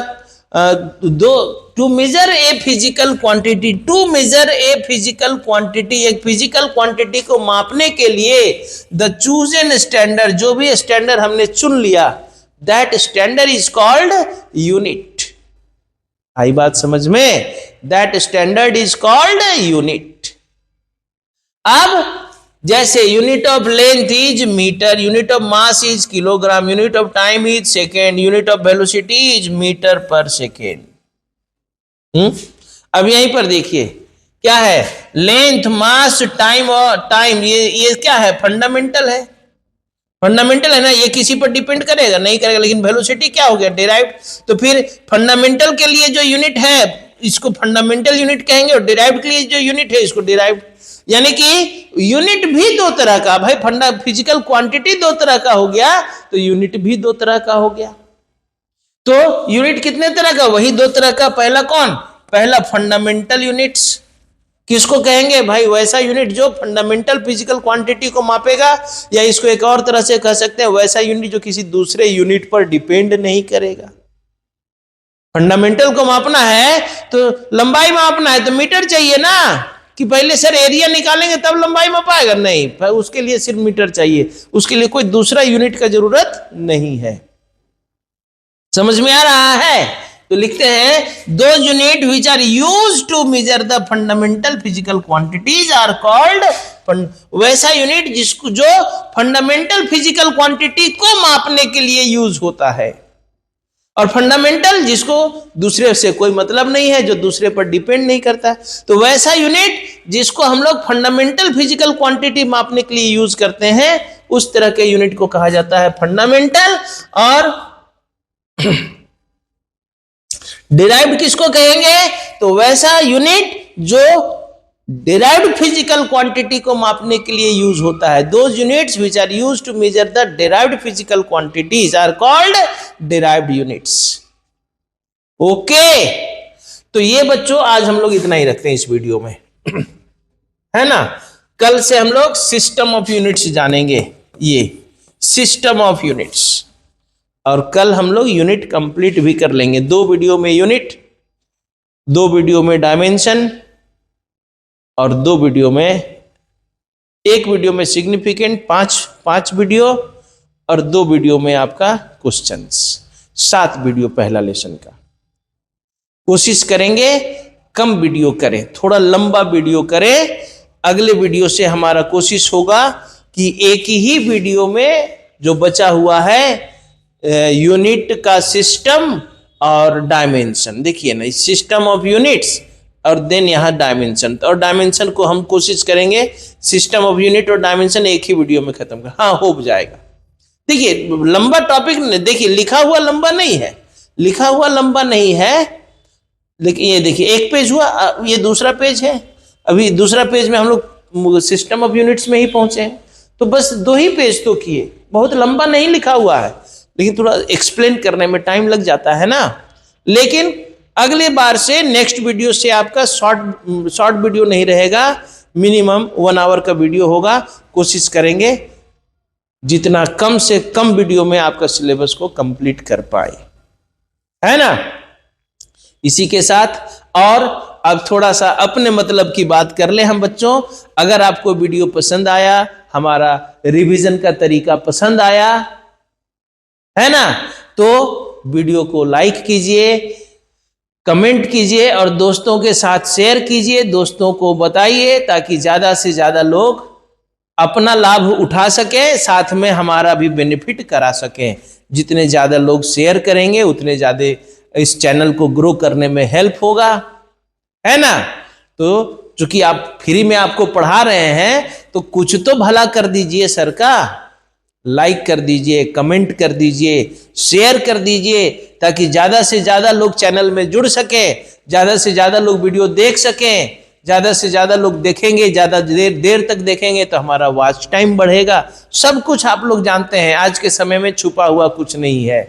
to measure a physical quantity, एक फिजिकल क्वांटिटी को मापने के लिए द चूजन स्टैंडर्ड, जो भी स्टैंडर्ड हमने चुन लिया, that standard is called unit. आई बात समझ में? That standard is called unit. अब जैसे unit of length is metre, unit of mass is kilogram, unit of time is second, unit of velocity is metre per second. अब यहीं पर देखिए क्या है, लेंथ, मास, टाइम और टाइम, ये क्या है? फंडामेंटल है। फंडामेंटल है ना, ये किसी पर डिपेंड करेगा? नहीं करेगा। लेकिन वेलोसिटी क्या हो गया? डिराइव्ड। तो फिर फंडामेंटल के लिए जो यूनिट है इसको फंडामेंटल यूनिट कहेंगे, और डिराइव्ड के लिए जो यूनिट है इसको डिराइव्ड। यानी कि यूनिट भी दो तरह का भाई, फिजिकल क्वांटिटी दो तरह का हो गया, तो यूनिट भी दो तरह का हो गया। तो यूनिट कितने तरह का? वही दो तरह का। पहला कौन? पहला फंडामेंटल यूनिट्स। किसको कहेंगे भाई? वैसा यूनिट जो फंडामेंटल फिजिकल क्वांटिटी को मापेगा, या इसको एक और तरह से कह सकते हैं वैसा यूनिट जो किसी दूसरे यूनिट पर डिपेंड नहीं करेगा। फंडामेंटल को मापना है तो लंबाई मापना है तो मीटर चाहिए ना, कि पहले सर एरिया निकालेंगे तब लंबाई मापाएगा? नहीं, उसके लिए सिर्फ मीटर चाहिए, उसके लिए कोई दूसरा यूनिट का जरूरत नहीं है। समझ में आ रहा है? तो लिखते हैं those unit which are used to measure the fundamental physical quantities are called, वैसा यूनिट जिसको जो फंडामेंटल फिजिकल क्वांटिटी को मापने के लिए यूज होता है, और फंडामेंटल जिसको दूसरे से कोई मतलब नहीं है, जो दूसरे पर डिपेंड नहीं करता। तो वैसा यूनिट जिसको हम लोग फंडामेंटल फिजिकल क्वांटिटी मापने के लिए यूज करते हैं, उस तरह के यूनिट को कहा जाता है फंडामेंटल। और डिराइव्ड किसको कहेंगे? तो वैसा यूनिट जो डिराइव्ड फिजिकल क्वांटिटी को मापने के लिए यूज होता है। Those units which are used to measure the derived physical quantities are called derived units. Okay, तो ये बच्चों आज हम लोग इतना ही रखते हैं इस वीडियो में, है ना। कल से हम लोग सिस्टम ऑफ यूनिट्स जानेंगे, ये सिस्टम ऑफ यूनिट्स, और कल हम लोग यूनिट कंप्लीट भी कर लेंगे। 2 वीडियो में यूनिट, 2 वीडियो में डायमेंशन, और 2 वीडियो में, 1 वीडियो में सिग्निफिकेंट, 5 वीडियो, और 2 वीडियो में आपका क्वेश्चंस। 7 वीडियो पहला लेसन का। कोशिश करेंगे कम वीडियो करें, थोड़ा लंबा वीडियो करें। अगले वीडियो से हमारा कोशिश होगा कि एक ही वीडियो में जो बचा हुआ है यूनिट का सिस्टम और डायमेंशन, देखिए ना, सिस्टम ऑफ यूनिट्स और देन यहाँ डायमेंशन, और डायमेंशन को हम कोशिश करेंगे सिस्टम ऑफ यूनिट और डायमेंशन एक ही वीडियो में खत्म कर। हाँ, हो जाएगा। देखिए लंबा टॉपिक, देखिए लिखा हुआ लंबा नहीं है, लिखा हुआ लंबा नहीं है, लेकिन ये देखिए 1 पेज हुआ, ये दूसरा पेज है। अभी दूसरा पेज में हम लोग सिस्टम ऑफ यूनिट्स में ही पहुंचे हैं, तो बस 2 ही पेज तो किए, बहुत लंबा नहीं लिखा हुआ है, लेकिन थोड़ा एक्सप्लेन करने में टाइम लग जाता है ना। लेकिन अगले बार से, नेक्स्ट वीडियो से आपका शॉर्ट वीडियो नहीं रहेगा, मिनिमम 1 आवर का वीडियो होगा। कोशिश करेंगे जितना कम से कम वीडियो में आपका सिलेबस को कंप्लीट कर पाए, है ना। इसी के साथ और अब थोड़ा सा अपने मतलब की बात कर ले हम बच्चों। अगर आपको वीडियो पसंद आया, हमारा रिवीजन का तरीका पसंद आया, है ना, तो वीडियो को लाइक कीजिए, कमेंट कीजिए, और दोस्तों के साथ शेयर कीजिए, दोस्तों को बताइए, ताकि ज्यादा से ज्यादा लोग अपना लाभ उठा सके, साथ में हमारा भी बेनिफिट करा सकें। जितने ज्यादा लोग शेयर करेंगे उतने ज्यादा इस चैनल को ग्रो करने में हेल्प होगा, है ना। तो चूंकि आप फ्री में आपको पढ़ा रहे हैं, तो कुछ तो भला कर दीजिए सर का। लाइक कर दीजिए, कमेंट कर दीजिए, शेयर कर दीजिए, ताकि ज्यादा से ज्यादा लोग चैनल में जुड़ सके, ज्यादा से ज्यादा लोग वीडियो देख सकें। ज्यादा से ज्यादा लोग देखेंगे, ज्यादा देर तक देखेंगे तो हमारा वॉच टाइम बढ़ेगा। सब कुछ आप लोग जानते हैं, आज के समय में छुपा हुआ कुछ नहीं है,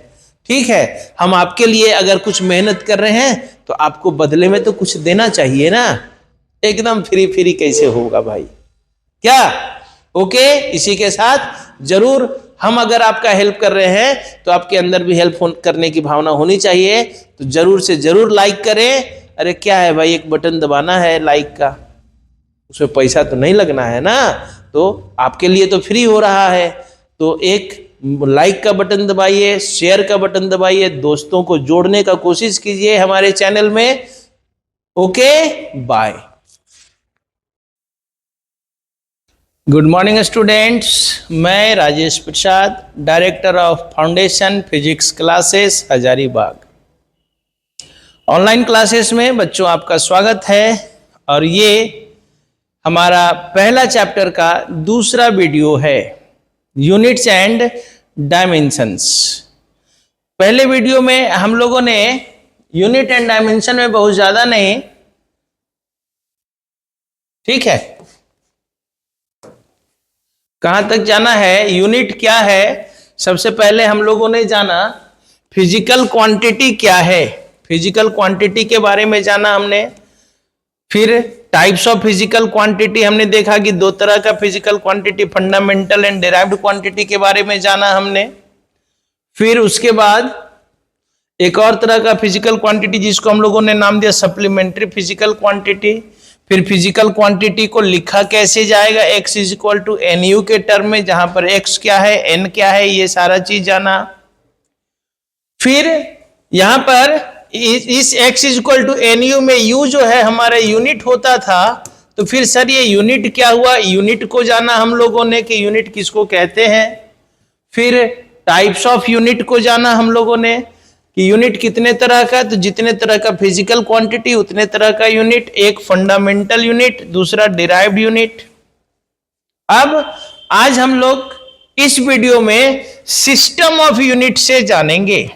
ठीक है। हम आपके लिए अगर कुछ मेहनत कर रहे हैं तो आपको बदले में तो कुछ देना चाहिए ना। एकदम फ्री कैसे होगा भाई, क्या? ओके, इसी के साथ जरूर हम अगर आपका हेल्प कर रहे हैं तो आपके अंदर भी हेल्प करने की भावना होनी चाहिए। तो जरूर से जरूर लाइक करें। अरे क्या है भाई, एक बटन दबाना है लाइक का, उसमें पैसा तो नहीं लगना है ना, तो आपके लिए तो फ्री हो रहा है। तो एक लाइक का बटन दबाइए, शेयर का बटन दबाइए, दोस्तों को जोड़ने का कोशिश कीजिए हमारे चैनल में। Okay, bye. Good morning students, मैं Rajesh Prasad, director of foundation physics classes Hazaribagh. Online classes में बच्चों आपका स्वागत है और ये हमारा पहला चैप्टर का दूसरा वीडियो है, यूनिट्स एंड डायमेंशंस। पहले वीडियो में हम लोगों ने यूनिट एंड डायमेंशन में बहुत ज्यादा नहीं, ठीक है, कहां तक जाना है, यूनिट क्या है, सबसे पहले हम लोगों ने जाना फिजिकल क्वांटिटी क्या है, फिजिकल क्वांटिटी के बारे में जाना हमने। फिर टाइप्स ऑफ फिजिकल क्वांटिटी हमने देखा कि दो तरह का physical quantity, fundamental and derived quantity के बारे में जाना हमने। फिर उसके बाद एक और तरह का फिजिकल क्वांटिटी जिसको हम लोगों ने नाम दिया सप्लीमेंट्री फिजिकल क्वांटिटी। फिर फिजिकल क्वांटिटी को लिखा कैसे जाएगा, x is equal to NU के टर्म में, जहां पर x क्या है, n क्या है, ये सारा चीज जाना। फिर यहां पर इस x is equal to NU में u जो है हमारा यूनिट होता था, तो फिर सर ये यूनिट क्या हुआ, यूनिट को जाना हम लोगों ने कि यूनिट किसको कहते हैं। फिर टाइप्स ऑफ यूनिट को जाना हम लोगों ने कि यूनिट कितने तरह का, तो जितने तरह का फिजिकल क्वांटिटी उतने तरह का यूनिट, एक फंडामेंटल यूनिट, दूसरा डिराइव्ड यूनिट। अब आज हम लोग इस वीडियो में सिस्टम ऑफ यूनिट से जानेंगे,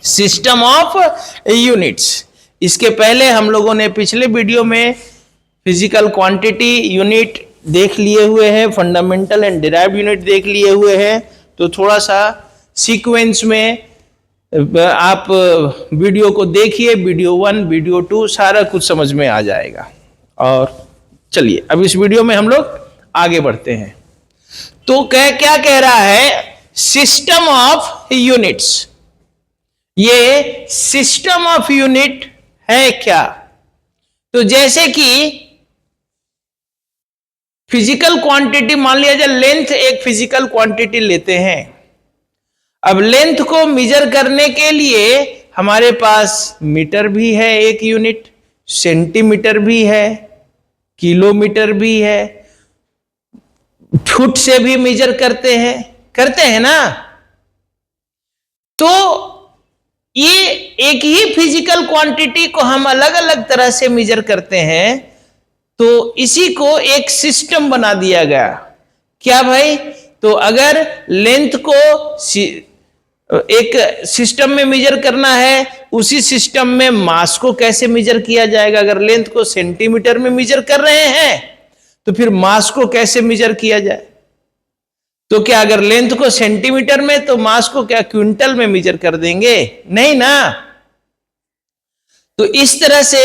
सिस्टम ऑफ यूनिट्स। इसके पहले हम लोगों ने पिछले वीडियो में फिजिकल क्वांटिटी यूनिट देख लिए हुए हैं, फंडामेंटल एंड डिराइव्ड यूनिट देख लिए हुए हैं। तो थोड़ा सा सीक्वेंस में आप वीडियो को देखिए, वीडियो 1 वीडियो 2 सारा कुछ समझ में आ जाएगा। और चलिए अब इस वीडियो में हम लोग आगे बढ़ते हैं। तो क्या कह रहा है, सिस्टम ऑफ यूनिट्स। ये सिस्टम ऑफ यूनिट है क्या, तो जैसे कि फिजिकल क्वांटिटी मान लिया जाए, लेंथ एक फिजिकल क्वांटिटी लेते हैं। अब लेंथ को मेजर करने के लिए हमारे पास मीटर भी है एक यूनिट, सेंटीमीटर भी है, किलोमीटर भी है, फुट से भी मेजर करते हैं ना। तो ये एक ही फिजिकल क्वांटिटी को हम अलग अलग तरह से मेजर करते हैं, तो इसी को एक सिस्टम बना दिया गया। क्या भाई, तो अगर लेंथ को एक सिस्टम में मेजर करना है, उसी सिस्टम में मास को कैसे मेजर किया जाएगा। अगर लेंथ को सेंटीमीटर में मेजर कर रहे हैं तो फिर मास को कैसे मेजर किया जाए। तो क्या अगर लेंथ को सेंटीमीटर में, तो मास को क्या क्विंटल में मेजर कर देंगे, नहीं ना। तो इस तरह से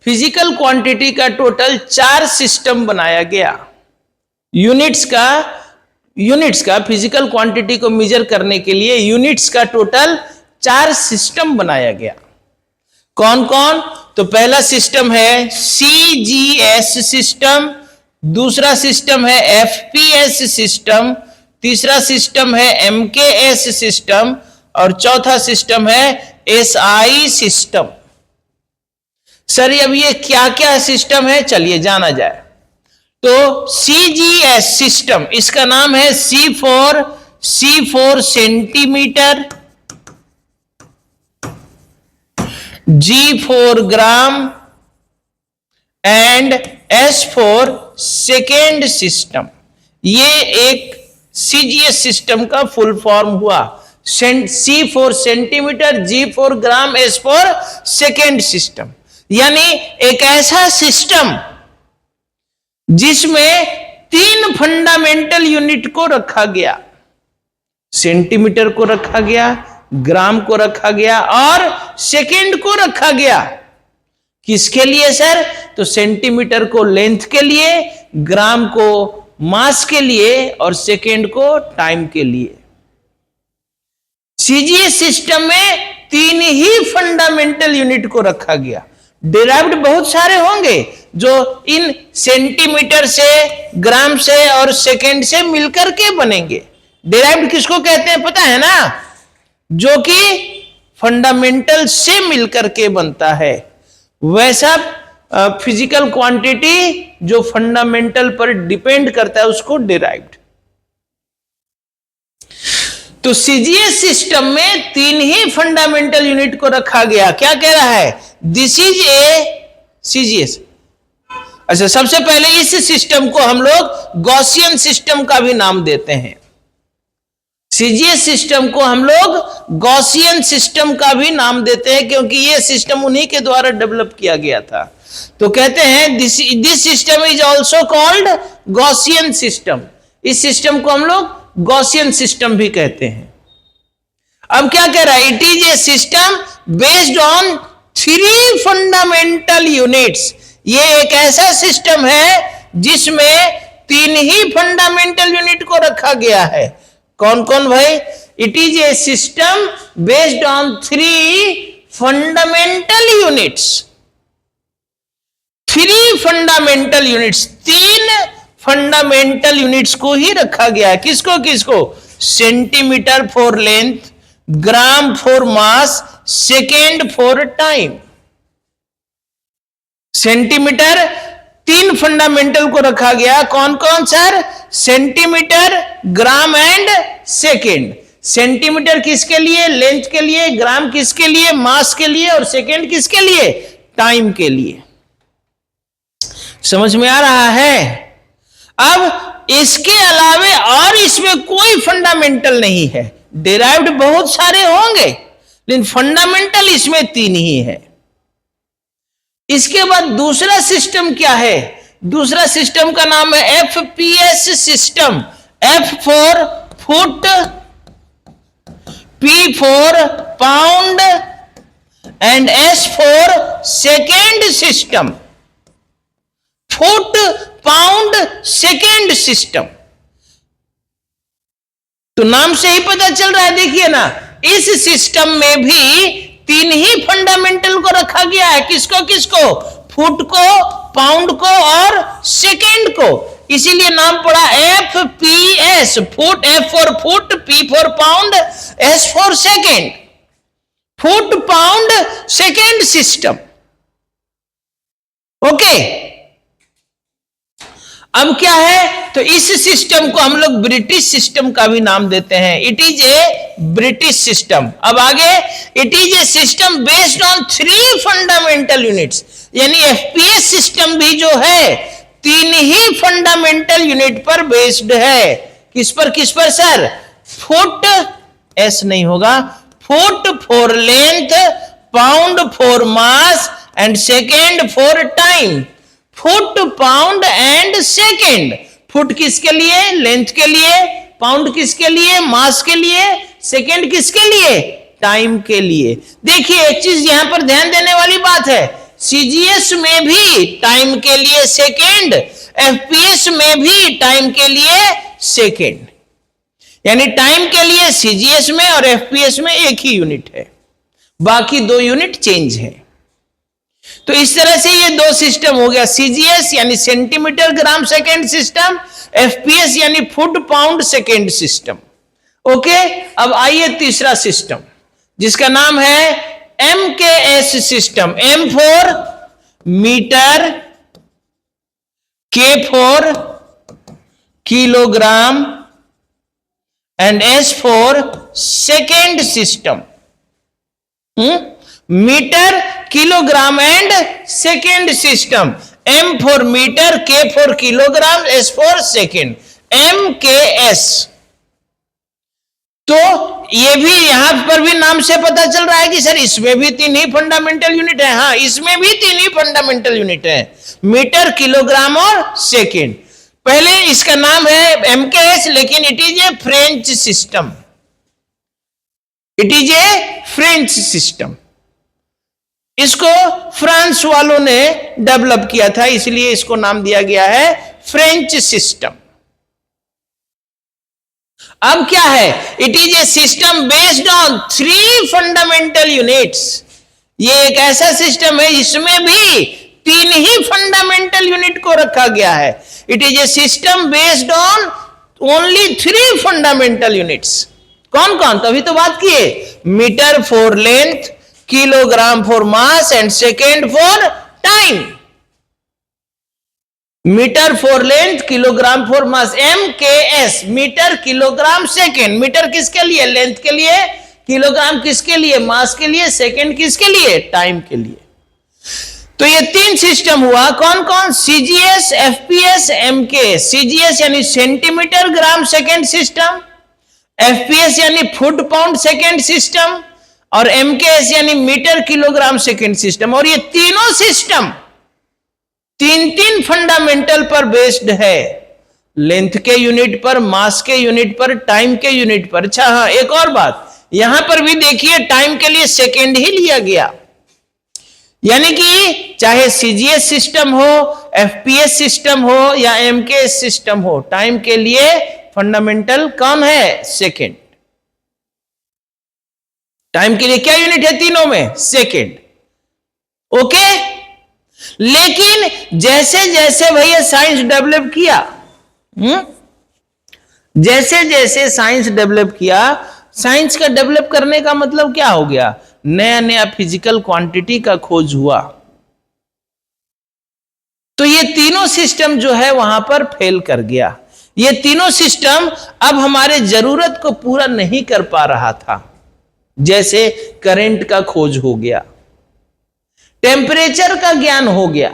फिजिकल क्वांटिटी का टोटल 4 सिस्टम बनाया गया। यूनिट्स का फिजिकल क्वांटिटी को मेजर करने के लिए यूनिट्स का टोटल 4 सिस्टम बनाया गया। कौन कौन, तो पहला सिस्टम है CGS सिस्टम, दूसरा सिस्टम है FPS सिस्टम, तीसरा सिस्टम है MKS सिस्टम और चौथा सिस्टम है SI सिस्टम। सर अब ये क्या क्या सिस्टम है, चलिए जाना जाए। तो CGS सिस्टम, इसका नाम है C for centimetre, G for gram and S for second system. ये एक CGS सिस्टम का फुल फॉर्म हुआ। C for centimetre, G for gram, S for second system. यानी एक ऐसा सिस्टम जिसमें 3 फंडामेंटल यूनिट को रखा गया, सेंटीमीटर को रखा गया, ग्राम को रखा गया और सेकेंड को रखा गया। किसके लिए सर, तो सेंटीमीटर को लेंथ के लिए, ग्राम को मास के लिए और सेकेंड को टाइम के लिए। सीजीएस सिस्टम में 3 ही फंडामेंटल यूनिट को रखा गया। डिराइव्ड बहुत सारे होंगे जो इन सेंटीमीटर से, ग्राम से और सेकेंड से मिलकर के बनेंगे। डिराइव्ड किसको कहते हैं पता है ना? जो कि फंडामेंटल से मिलकर के बनता है। वैसा फिजिकल क्वांटिटी जो फंडामेंटल पर डिपेंड करता है उसको डिराइव्ड। तो सीजीएस सिस्टम में 3 ही फंडामेंटल यूनिट को रखा गया। क्या कह रहा है? This is a CGS. अच्छा, सबसे पहले इस सिस्टम को हम लोग गॉसियन सिस्टम का भी नाम देते हैं। सीजीएस सिस्टम को हम लोग गॉसियन सिस्टम का भी नाम देते हैं क्योंकि यह सिस्टम उन्हीं के द्वारा डेवलप किया गया था। तो कहते हैं this system is also called Gaussian system. इस सिस्टम को हम लोग गॉसियन सिस्टम भी कहते हैं। अब क्या कह रहा है? It is a system based on 3 fundamental units. ये एक ऐसा सिस्टम है जिसमें 3 ही फंडामेंटल यूनिट को रखा गया है। कौन कौन भाई? It is a system based on 3 fundamental units. 3 fundamental units, 3 fundamental units को ही रखा गया है। किसको किसको? Centimetre for length, gram for mass, second for time. Centimetre 3 fundamental को रखा गया। कौन कौन sir? Centimetre, gram and second. Centimetre किसके लिए? लेंथ के लिए। ग्राम किसके लिए? मास के लिए। और सेकेंड किसके लिए? टाइम के लिए। समझ में आ रहा है? अब इसके अलावे और इसमें कोई फंडामेंटल नहीं है। डिराइव्ड बहुत सारे होंगे लेकिन फंडामेंटल इसमें 3 ही है। इसके बाद दूसरा सिस्टम क्या है? दूसरा सिस्टम का नाम है FPS system. F for foot, P for pound and S for second system. Foot, pound, second system. तो नाम से ही पता चल रहा है, देखिए ना, इस सिस्टम में भी 3 ही फंडामेंटल को रखा गया है। किसको किसको? फुट को, पाउंड को और सेकेंड को। इसीलिए नाम पड़ा FPS. Foot, F for foot, P for pound, S for second. Foot, pound, second system. Okay, अब क्या है? तो इस सिस्टम को हम लोग ब्रिटिश सिस्टम का भी नाम देते हैं। It is A British system. अब आगे, it is a system based on 3 fundamental units. यानी एफपीएस सिस्टम भी जो है 3 ही फंडामेंटल यूनिट पर बेस्ड है। किस पर किस पर सर? फुट, एस नहीं होगा, foot for length, pound for mass and second for time. Foot, pound and second. Foot किसके लिए? लेंथ के लिए। पाउंड किसके लिए? मास के लिए। सेकेंड किसके लिए? टाइम के लिए। देखिए एक चीज यहां पर ध्यान देने वाली बात है, सीजीएस में भी टाइम के लिए सेकेंड, एफपीएस में भी टाइम के लिए सेकेंड। यानी टाइम के लिए सीजीएस में और एफपीएस में एक ही यूनिट है, बाकी 2 यूनिट चेंज है। तो इस तरह से ये 2 सिस्टम हो गया, सीजीएस यानी centimetre gram second system, FPS यानी foot pound second system. Okay, अब आइए तीसरा सिस्टम जिसका नाम है MKS system. M for metre, K for kilogram and S for second system. Metre, kilogram and second system. M for metre, K for kilogram, S for second. MKS. तो ये भी यहां पर भी नाम से पता चल रहा है कि सर इसमें भी 3 ही फंडामेंटल यूनिट है। हाँ, इसमें भी 3 ही फंडामेंटल यूनिट है, मीटर, किलोग्राम और सेकेंड। पहले इसका नाम है एमकेएस, लेकिन it is A French system. It is A French system. इसको फ्रांस वालों ने डेवलप किया था, इसलिए इसको नाम दिया गया है फ्रेंच सिस्टम। अब क्या है, it is a system based on 3 fundamental units. ये एक ऐसा सिस्टम है जिसमें भी 3 ही फंडामेंटल यूनिट को रखा गया है। It is a system based on only 3 fundamental units. कौन कौन? तो अभी तो बात किए, metre for length, kilogram for mass and second for time. Metre for length, kilogram for mass, MKS, metre kilogram second. Metre किसके लिए? लेंथ के लिए। किलोग्राम किसके लिए? मास के लिए। सेकेंड किसके लिए? टाइम के लिए। तो ये 3 सिस्टम हुआ। कौन कौन? CGS, FPS, MKS। CGS यानी centimetre gram second system, FPS यानी फुट पाउंड सेकेंड सिस्टम, और MKS यानी मीटर किलोग्राम सेकेंड सिस्टम। और ये तीनों सिस्टम 3 फंडामेंटल पर बेस्ड है, लेंथ के यूनिट पर, मास के यूनिट पर, टाइम के यूनिट पर। अच्छा हाँ, एक और बात, यहां पर भी देखिए टाइम के लिए सेकेंड ही लिया गया, यानी कि चाहे CGS सिस्टम हो, FPS सिस्टम हो या MKS सिस्टम हो, टाइम के लिए फंडामेंटल कौन है? सेकेंड। टाइम के लिए क्या यूनिट है तीनों में? सेकेंड। ओके। लेकिन जैसे जैसे भैया साइंस डेवलप किया, जैसे जैसे साइंस डेवलप किया, साइंस का डेवलप करने का मतलब क्या हो गया? नया नया फिजिकल क्वांटिटी का खोज हुआ। तो ये तीनों सिस्टम जो है वहां पर फेल कर गया। ये तीनों सिस्टम अब हमारे जरूरत को पूरा नहीं कर पा रहा था। जैसे करंट का खोज हो गया, टेम्परेचर का ज्ञान हो गया।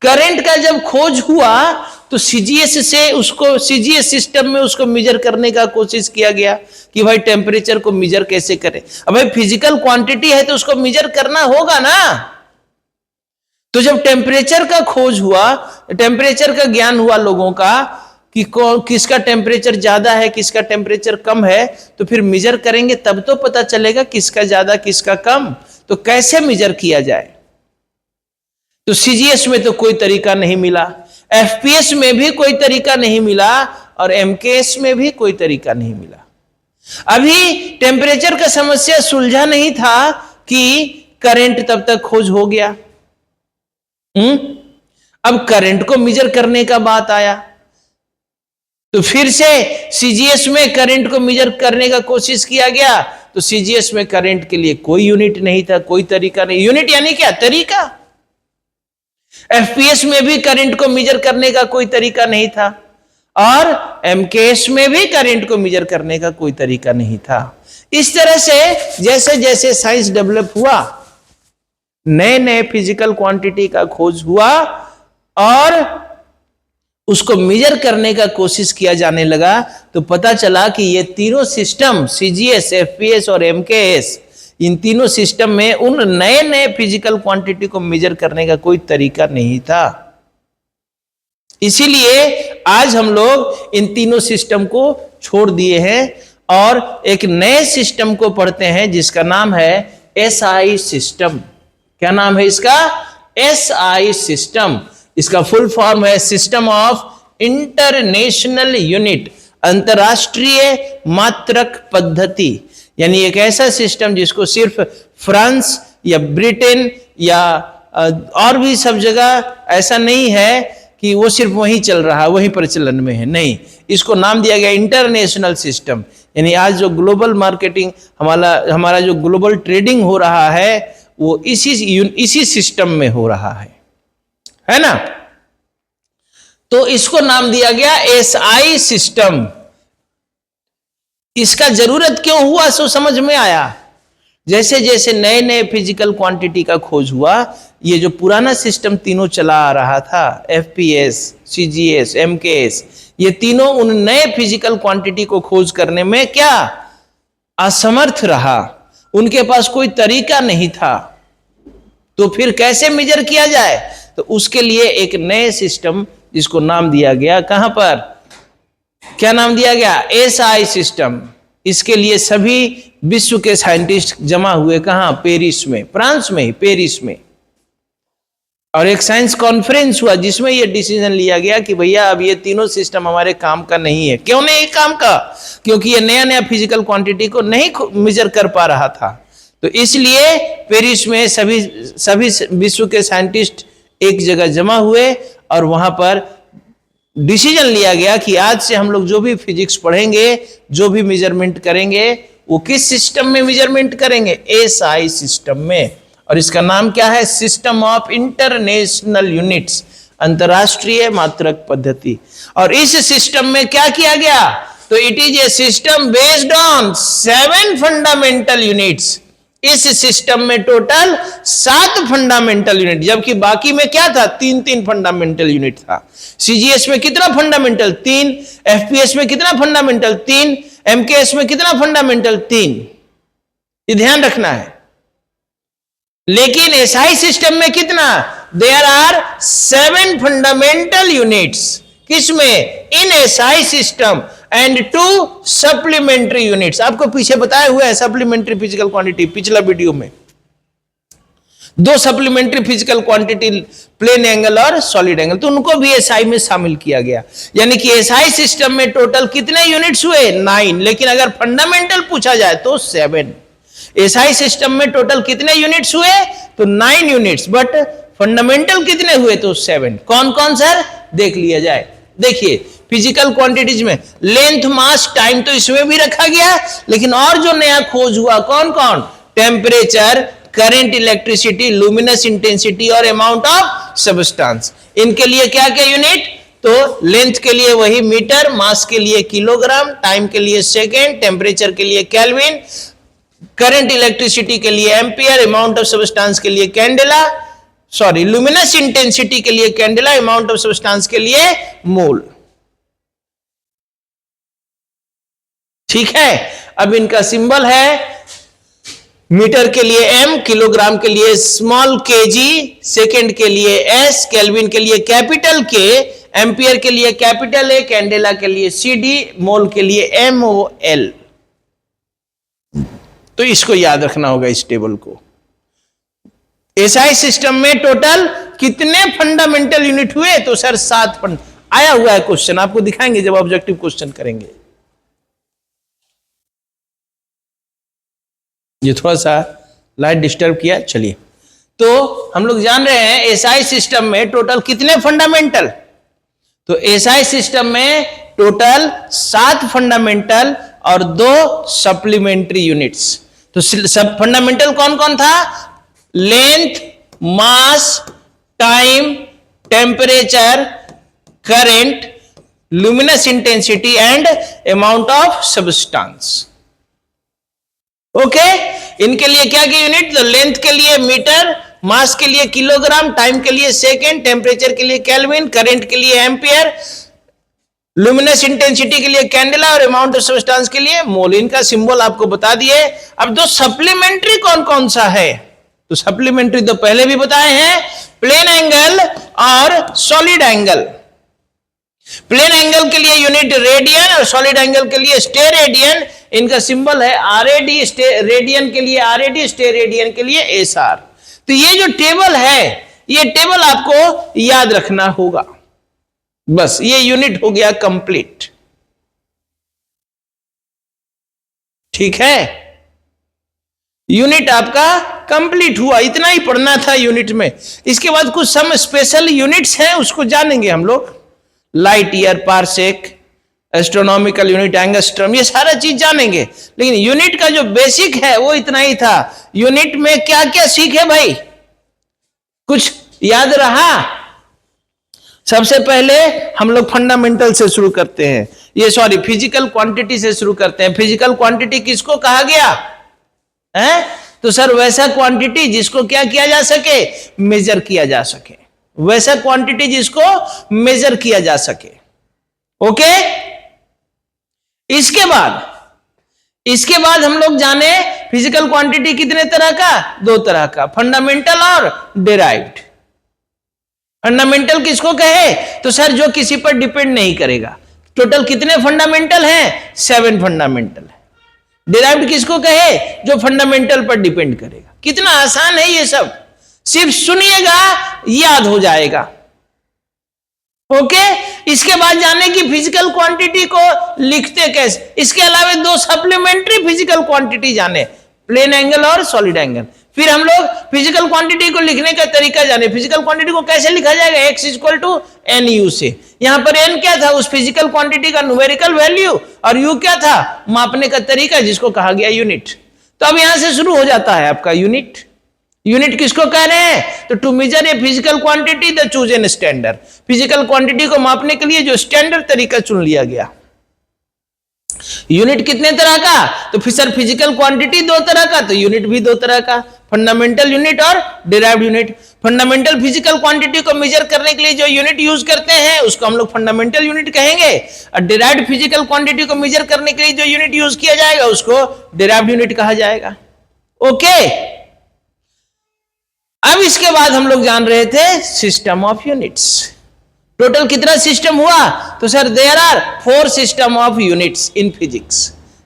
करंट का जब खोज हुआ तो CGS से उसको, CGS सिस्टम में उसको मेजर करने का कोशिश किया गया कि भाई टेम्परेचर को मेजर कैसे करें। अब भाई फिजिकल क्वांटिटी है तो उसको मेजर करना होगा ना। तो जब टेम्परेचर का खोज हुआ, टेम्परेचर का ज्ञान हुआ लोगों का कि किसका टेम्परेचर ज्यादा है, किसका टेम्परेचर कम है, तो फिर मेजर करेंगे तब तो पता चलेगा किसका ज्यादा किसका कम। तो कैसे मेजर किया जाए? तो CGS में तो कोई तरीका नहीं मिला, FPS में भी कोई तरीका नहीं मिला, और MKS में भी कोई तरीका नहीं मिला। अभी टेम्परेचर का समस्या सुलझा नहीं था कि करंट तब तक खोज हो गया। अब करंट को मेजर करने का बात आया, तो फिर से CGS में करंट को मेजर करने का कोशिश किया गया। तो CGS में करंट के लिए कोई यूनिट नहीं था, कोई तरीका नहीं। यूनिट यानी क्या? तरीका। FPS में भी करंट को मेजर करने का कोई तरीका नहीं था, और MKS में भी करंट को मेजर करने का कोई तरीका नहीं था। इस तरह से जैसे जैसे साइंस डेवलप हुआ, नए नए फिजिकल क्वांटिटी का खोज हुआ और उसको मेजर करने का कोशिश किया जाने लगा, तो पता चला कि ये तीनों सिस्टम CGS, FPS और MKS, इन तीनों सिस्टम में उन नए नए फिजिकल क्वांटिटी को मेजर करने का कोई तरीका नहीं था। इसीलिए आज हम लोग इन तीनों सिस्टम को छोड़ दिए हैं और एक नए सिस्टम को पढ़ते हैं जिसका नाम है SI सिस्टम। क्या नाम है इसका? SI system. इसका फुल फॉर्म है सिस्टम ऑफ इंटरनेशनल यूनिट, अंतरराष्ट्रीय मात्रक पद्धति। यानी एक ऐसा सिस्टम जिसको सिर्फ फ्रांस या ब्रिटेन या और भी सब जगह ऐसा नहीं है कि वो सिर्फ वहीं चल रहा है, वहीं प्रचलन में है, नहीं, इसको नाम दिया गया इंटरनेशनल सिस्टम। यानी आज जो ग्लोबल मार्केटिंग, हमारा जो ग्लोबल ट्रेडिंग हो रहा है वो इसी सिस्टम में हो रहा है ना। तो इसको नाम दिया गया SI सिस्टम। इसका जरूरत क्यों हुआ सो समझ में आया। जैसे जैसे नए नए फिजिकल क्वांटिटी का खोज हुआ, ये जो पुराना सिस्टम तीनों चला आ रहा था, FPS, CGS, MKS, ये तीनों उन नए फिजिकल क्वांटिटी को खोज करने में क्या असमर्थ रहा। उनके पास कोई तरीका नहीं था। तो फिर कैसे मेजर किया जाए? तो उसके लिए एक नए सिस्टम जिसको नाम दिया गया, कहां पर, क्या नाम दिया गया? SI system. इसके लिए सभी विश्व के साइंटिस्ट जमा हुए, कहां? पेरिस में, फ्रांस में ही, पेरिस में। और एक साइंस कॉन्फ्रेंस हुआ जिसमें यह डिसीजन लिया गया कि भैया अब ये तीनों सिस्टम हमारे काम का नहीं है। क्यों नहीं काम का? क्योंकि ये नया नया फिजिकल क्वांटिटी को नहीं मेजर कर पा रहा था। तो इसलिए पेरिस में सभी विश्व के साइंटिस्ट एक जगह जमा हुए और वहां पर डिसीजन लिया गया कि आज से हम लोग जो भी फिजिक्स पढ़ेंगे, जो भी मेजरमेंट करेंगे, वो किस सिस्टम में मेजरमेंट करेंगे? एसआई सिस्टम में। और इसका नाम क्या है? सिस्टम ऑफ इंटरनेशनल यूनिट्स, अंतरराष्ट्रीय मात्रक पद्धति। और इस सिस्टम में क्या किया गया? तो it is a system based on 7 fundamental units. इस सिस्टम में टोटल 7 फंडामेंटल यूनिट, जबकि बाकी में क्या था? 3 फंडामेंटल यूनिट था। सीजीएस में कितना फंडामेंटल? 3। एफपीएस में कितना फंडामेंटल? 3। एमकेएस में कितना फंडामेंटल? 3। ये ध्यान रखना है। लेकिन एसआई सिस्टम में कितना? There are 7 fundamental units. किसमें? In SI system and 2 supplementary units. आपको पीछे बताया हुआ है सप्लीमेंट्री फिजिकल क्वांटिटी, पिछला वीडियो में 2 supplementary physical quantity, plane angle और सॉलिड एंगल, तो उनको भी एसआई में शामिल किया गया। यानी कि एसआई सिस्टम में टोटल कितने यूनिट्स हुए? 9। लेकिन अगर फंडामेंटल पूछा जाए तो 7। एसआई सिस्टम में टोटल कितने यूनिट्स हुए? तो 9 यूनिट्स, बट फंडामेंटल कितने हुए? तो 7। कौन कौन सर? देख लिया जाए। देखिए फिजिकल क्वांटिटीज में लेंथ, मास, टाइम तो इसमें भी रखा गया, लेकिन और जो नया खोज हुआ कौन कौन? Temperature, current, electricity, luminous intensity और अमाउंट ऑफ सब्सटेंस। इनके लिए क्या क्या यूनिट? तो लेंथ के लिए वही मीटर, मास के लिए किलोग्राम, टाइम के लिए सेकेंड, टेम्परेचर के लिए केल्विन, करंट इलेक्ट्रिसिटी के लिए एम्पियर, अमाउंट ऑफ सब्सटेंस के लिए कैंडेला, सॉरी लुमिनस इंटेंसिटी के लिए कैंडेला, अमाउंट ऑफ सब्सटेंस के लिए मोल। ठीक है। अब इनका सिंबल है, मीटर के लिए एम, किलोग्राम के लिए स्मॉल केजी, सेकेंड के लिए एस, केल्विन के लिए कैपिटल के, एम्पियर के लिए कैपिटल ए, कैंडेला के लिए सीडी, मोल के लिए MOL। तो इसको याद रखना होगा इस टेबल को। एसआई सिस्टम में टोटल कितने फंडामेंटल यूनिट हुए? तो सर 7 आया हुआ है क्वेश्चन, आपको दिखाएंगे जब ऑब्जेक्टिव क्वेश्चन करेंगे। ये थोड़ा सा लाइट डिस्टर्ब किया, चलिए। तो हम लोग जान रहे हैं एसआई सिस्टम में टोटल कितने फंडामेंटल? तो एसआई सिस्टम में टोटल 7 फंडामेंटल और 2 सप्लीमेंट्री यूनिट्स। तो सब फंडामेंटल कौन कौन था? Length, mass, time, temperature, current, luminous intensity and amount of substance. Okay. इनके लिए क्या क्या यूनिट? तो लेंथ के लिए मीटर, मास के लिए किलोग्राम, टाइम के लिए सेकेंड, टेम्परेचर के लिए केल्विन, करंट के लिए एम्पियर, लुमिनस इंटेंसिटी के लिए कैंडेला और अमाउंट ऑफ सब्सटेंस के लिए मोल। इनका सिंबल आपको बता दिए। अब 2 सप्लीमेंट्री कौन कौन सा है? तो सप्लीमेंट्री तो पहले भी बताए हैं, प्लेन एंगल और सॉलिड एंगल। प्लेन एंगल के लिए यूनिट रेडियन और सॉलिड एंगल के लिए स्टेरेडियन। इनका सिंबल है RAD, रेडियन के लिए RAD, स्टेरेडियन के लिए SR। तो ये जो टेबल है, ये टेबल आपको याद रखना होगा। बस ये यूनिट हो गया कंप्लीट। ठीक है, यूनिट आपका कंप्लीट हुआ, इतना ही पढ़ना था यूनिट में। इसके बाद कुछ सम स्पेशल यूनिट्स हैं, उसको जानेंगे हम लोग। Light year, parsec, astronomical unit, angstrom, ये सारा चीज जानेंगे। लेकिन यूनिट का जो बेसिक है वो इतना ही था। यूनिट में क्या क्या सीखे भाई? कुछ याद रहा? सबसे पहले हम लोग फंडामेंटल से शुरू करते हैं, ये सॉरी फिजिकल क्वांटिटी से शुरू करते हैं। फिजिकल क्वांटिटी किसको कहा गया है? तो सर वैसा क्वांटिटी जिसको क्या किया जा सके? मेजर किया जा सके। वैसा क्वांटिटी जिसको मेजर किया जा सके। ओके। इसके बाद हम लोग जाने फिजिकल क्वांटिटी कितने तरह का? 2 तरह का, फंडामेंटल और डिराइव्ड। फंडामेंटल किसको कहे? तो सर जो किसी पर डिपेंड नहीं करेगा। टोटल कितने फंडामेंटल हैं? 7 फंडामेंटल है। डिराइव्ड किसको कहे? जो फंडामेंटल पर डिपेंड करेगा। कितना आसान है ये सब। सिर्फ सुनिएगा, याद हो जाएगा। ओके, इसके बाद जाने की फिजिकल क्वांटिटी को लिखते कैसे। इसके अलावा दो सप्लीमेंट्री फिजिकल क्वांटिटी जाने, प्लेन एंगल और सॉलिड एंगल। फिर हम लोग फिजिकल क्वांटिटी को लिखने का तरीका जाने। फिजिकल क्वांटिटी को कैसे लिखा जाएगा, x equal to N U से। यहां पर n क्या था, उस फिजिकल क्वांटिटी का न्यूमेरिकल वैल्यू, और u क्या था, मापने का तरीका, जिसको कहा गया यूनिट। तो अब यहां से शुरू हो जाता है आपका यूनिट। यूनिट किसको कह रहे हैं, तो to measure a physical quantity the chosen standard. Physical quantity को मापने के लिए जो स्टैंडर्ड तरीका चुन लिया गया। यूनिट कितने तरह का, तो फिर सर फिजिकल क्वांटिटी दो तरह का, तो यूनिट भी दो तरह का, फंडामेंटल यूनिट और derived unit. Fundamental physical quantity को मेजर करने के लिए जो यूनिट यूज करते हैं उसको हम लोग फंडामेंटल यूनिट कहेंगे, और डिराइव्ड फिजिकल क्वांटिटी को मेजर करने के लिए जो यूनिट यूज किया जाएगा उसको डिराइव्ड यूनिट कहा जाएगा। ओके, अब इसके बाद हम लोग जान रहे थे सिस्टम ऑफ यूनिट्स। टोटल कितना सिस्टम हुआ, तो sir there are 4 system of units in physics.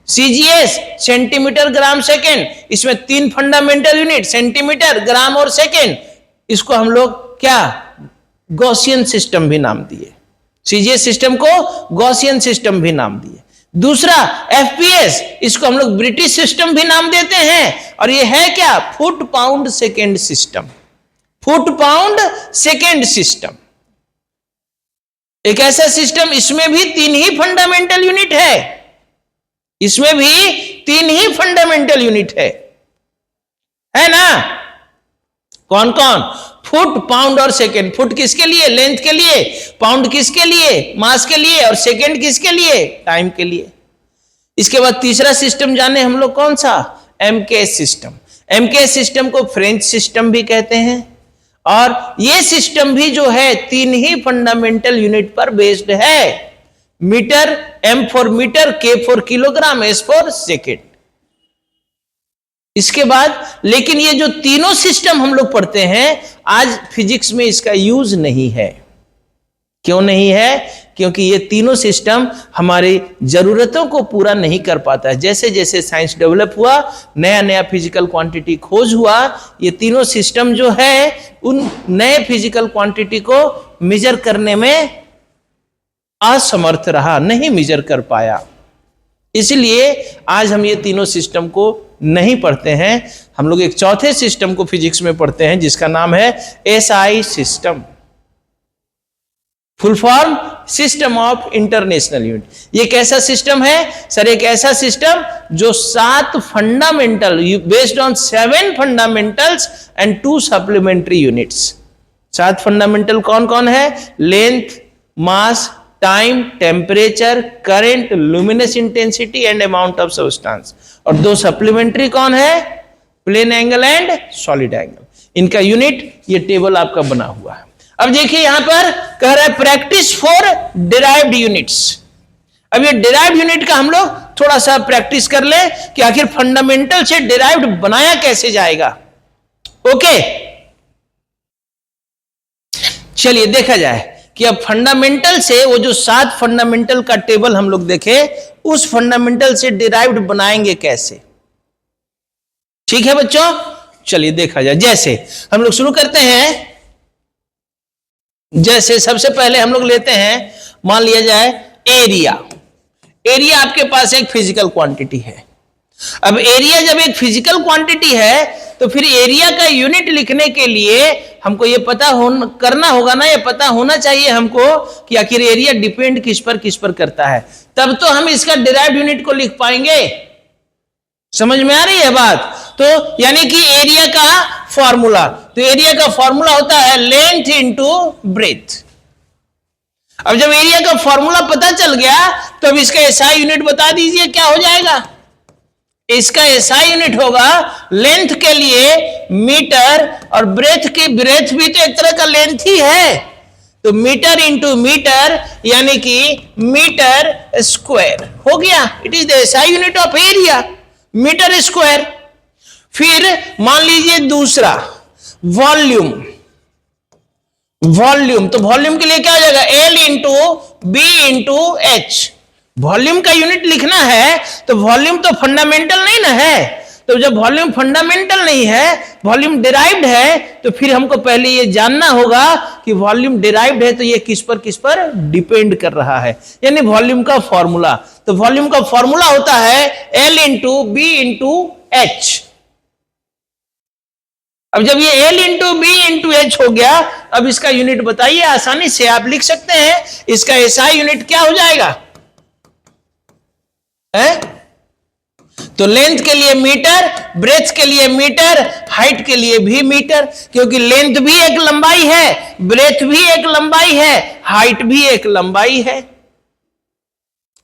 CGS centimetre gram second, इसमें 3 फंडामेंटल यूनिट, सेंटीमीटर, ग्राम और सेकेंड। इसको हम लोग क्या, गॉसियन सिस्टम भी नाम दिए। सीजीएस सिस्टम को गॉसियन सिस्टम भी नाम दिए। दूसरा एफपीएस, इसको हम लोग ब्रिटिश सिस्टम भी नाम देते हैं, और ये है क्या, foot pound second system. Foot pound second system एक ऐसा सिस्टम, इसमें भी 3 ही फंडामेंटल यूनिट है। इसमें भी 3 ही फंडामेंटल यूनिट है ना। कौन कौन, फुट, पाउंड और सेकेंड। फुट किसके लिए, लेंथ के लिए, पाउंड किसके लिए, मास के लिए, और सेकेंड किसके लिए, टाइम के लिए। इसके बाद तीसरा सिस्टम जाने हम लोग कौन सा, एमकेएस सिस्टम। एमकेएस सिस्टम को फ्रेंच सिस्टम भी कहते हैं, और यह सिस्टम भी जो है 3 ही फंडामेंटल यूनिट पर बेस्ड है। Metre, M for metre, K for kilogram, S for second. इसके बाद लेकिन ये जो तीनों सिस्टम हम लोग पढ़ते हैं, आज फिजिक्स में इसका यूज नहीं है। क्यों नहीं है, क्योंकि ये तीनों सिस्टम हमारी जरूरतों को पूरा नहीं कर पाता है। जैसे जैसे साइंस डेवलप हुआ, नया नया फिजिकल क्वांटिटी खोज हुआ, ये तीनों सिस्टम जो है उन नए फिजिकल क्वांटिटी को मेजर करने में असमर्थ रहा, नहीं मेजर कर पाया। इसलिए आज हम ये तीनों सिस्टम को नहीं पढ़ते हैं। हम लोग एक चौथे सिस्टम को फिजिक्स में पढ़ते हैं, जिसका नाम है SI system. Full form, system of international unit. ये कैसा सिस्टम है सर, एक ऐसा सिस्टम जो 7 fundamental, based on 7 fundamentals and 2 supplementary units. 7 fundamental कौन कौन है, length, mass, time, temperature, current, luminous intensity and amount of substance. और 2 सप्लीमेंट्री कौन है, plane angle and solid angle. इनका यूनिट ये टेबल आपका बना हुआ है। अब देखिए यहां पर कह रहा है प्रैक्टिस फॉर डिराइव्ड यूनिट्स। अब ये डिराइव्ड यूनिट का हम लोग थोड़ा सा प्रैक्टिस कर ले कि आखिर फंडामेंटल से डिराइव्ड बनाया कैसे जाएगा। ओके, चलिए देखा जाए कि अब फंडामेंटल से वो जो 7 फंडामेंटल का टेबल हम लोग देखे, उस फंडामेंटल से डिराइव्ड बनाएंगे कैसे। ठीक है बच्चों, चलिए देखा जाए। जैसे हम लोग शुरू करते हैं, जैसे सबसे पहले हम लोग लेते हैं, मान लिया जाए एरिया। एरिया आपके पास एक फिजिकल क्वांटिटी है। अब एरिया जब एक फिजिकल क्वांटिटी है, तो फिर एरिया का यूनिट लिखने के लिए हमको ये पता करना होगा ना, ये पता होना चाहिए हमको कि आखिर एरिया डिपेंड किस पर करता है। तब तो हम इसका डिराइव्ड यूनिट को लिख पाएंगे। समझ में आ रही है बात। तो यानी कि एरिया का फॉर्मूला, तो एरिया का फॉर्मूला होता है लेंथ इनटू ब्रेथ। अब जब एरिया का फॉर्मूला पता चल गया, तो अब इसका एसआई यूनिट बता दीजिए क्या हो जाएगा। इसका एसआई यूनिट होगा लेंथ के लिए मीटर, और ब्रेथ की, ब्रेथ भी तो एक तरह का लेंथ ही है, तो मीटर इंटू मीटर, यानी कि मीटर स्क्वायर हो गया। It is the SI unit of area, metre square. फिर मान लीजिए दूसरा वॉल्यूम। वॉल्यूम, तो वॉल्यूम के लिए क्या हो जाएगा, L into B into H. Volume का यूनिट लिखना है तो वॉल्यूम तो फंडामेंटल नहीं ना है, तो जब वॉल्यूम फंडामेंटल नहीं है, वॉल्यूम डिराइव्ड है, तो फिर हमको पहले ये जानना होगा कि वॉल्यूम डिराइव्ड है तो ये किस पर डिपेंड कर रहा है, यानी वॉल्यूम का फॉर्मूला। तो वॉल्यूम का फॉर्मूला होता है L into B into H. अब जब ये L into B into H हो गया, अब इसका यूनिट बताइए, आसानी से आप लिख सकते हैं। इसका एसआई यूनिट क्या हो जाएगा है? तो लेंथ के लिए मीटर, ब्रेथ के लिए मीटर, हाइट के लिए भी मीटर, क्योंकि लेंथ भी एक लंबाई है, ब्रेथ भी एक लंबाई है, हाइट भी एक लंबाई है।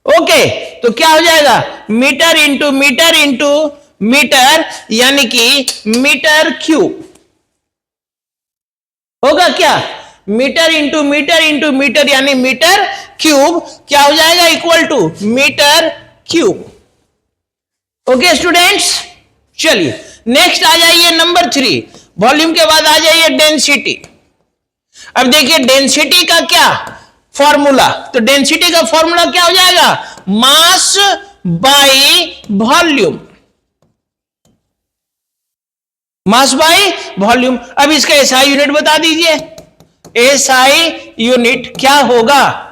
ओके, तो क्या हो जाएगा metre into metre into metre, यानी कि मीटर क्यूब होगा क्या? Metre into metre into metre यानी मीटर क्यूब क्या हो जाएगा equal to metre cube. Okay students, चलिए नेक्स्ट आ जाइए नंबर 3। वॉल्यूम के बाद आ जाइए डेंसिटी। अब देखिए डेंसिटी का क्या फॉर्मूला, तो डेंसिटी का फॉर्मूला क्या हो जाएगा mass by volume, mass by volume. अब इसका एसआई यूनिट बता दीजिए, एसआई यूनिट क्या होगा?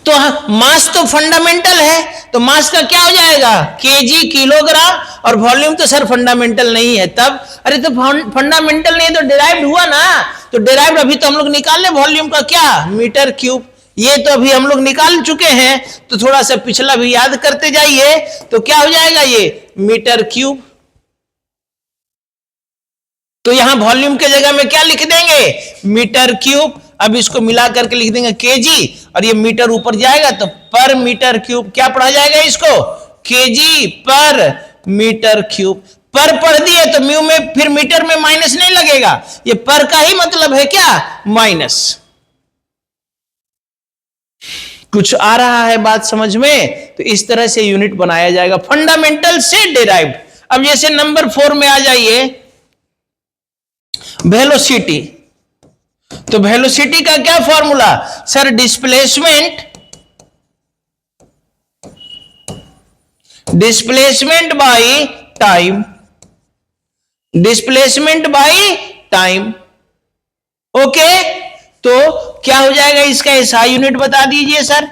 तो मास तो फंडामेंटल है, तो मास का क्या हो जाएगा केजी किलोग्राम, और वॉल्यूम तो सर फंडामेंटल नहीं है। तब अरे तो फंडामेंटल नहीं है तो डिराइव्ड हुआ ना, तो डिराइव्ड अभी तो हम लोग निकाल ले वॉल्यूम का क्या मीटर क्यूब, ये तो अभी हम लोग निकाल चुके हैं, तो थोड़ा सा पिछला भी याद करते जाइए। तो क्या हो जाएगा ये मीटर क्यूब। तो यहां वॉल्यूम के जगह में क्या लिख देंगे मीटर क्यूब। अब इसको मिला करके लिख देंगे केजी, और ये मीटर ऊपर जाएगा तो पर मीटर क्यूब क्या पढ़ा जाएगा इसको केजी पर मीटर क्यूब। पर पढ़ दिए तो म्यू में फिर मीटर में माइनस नहीं लगेगा, ये पर का ही मतलब है क्या माइनस। कुछ आ रहा है बात समझ में? तो इस तरह से यूनिट बनाया जाएगा फंडामेंटल से डिराइव्ड। अब जैसे नंबर 4 में आ जाइए वेलोसिटी। तो वेलोसिटी का क्या formula sir displacement by time, displacement by time. Okay, तो क्या हो जाएगा इसका एसआई यूनिट बता दीजिए सर।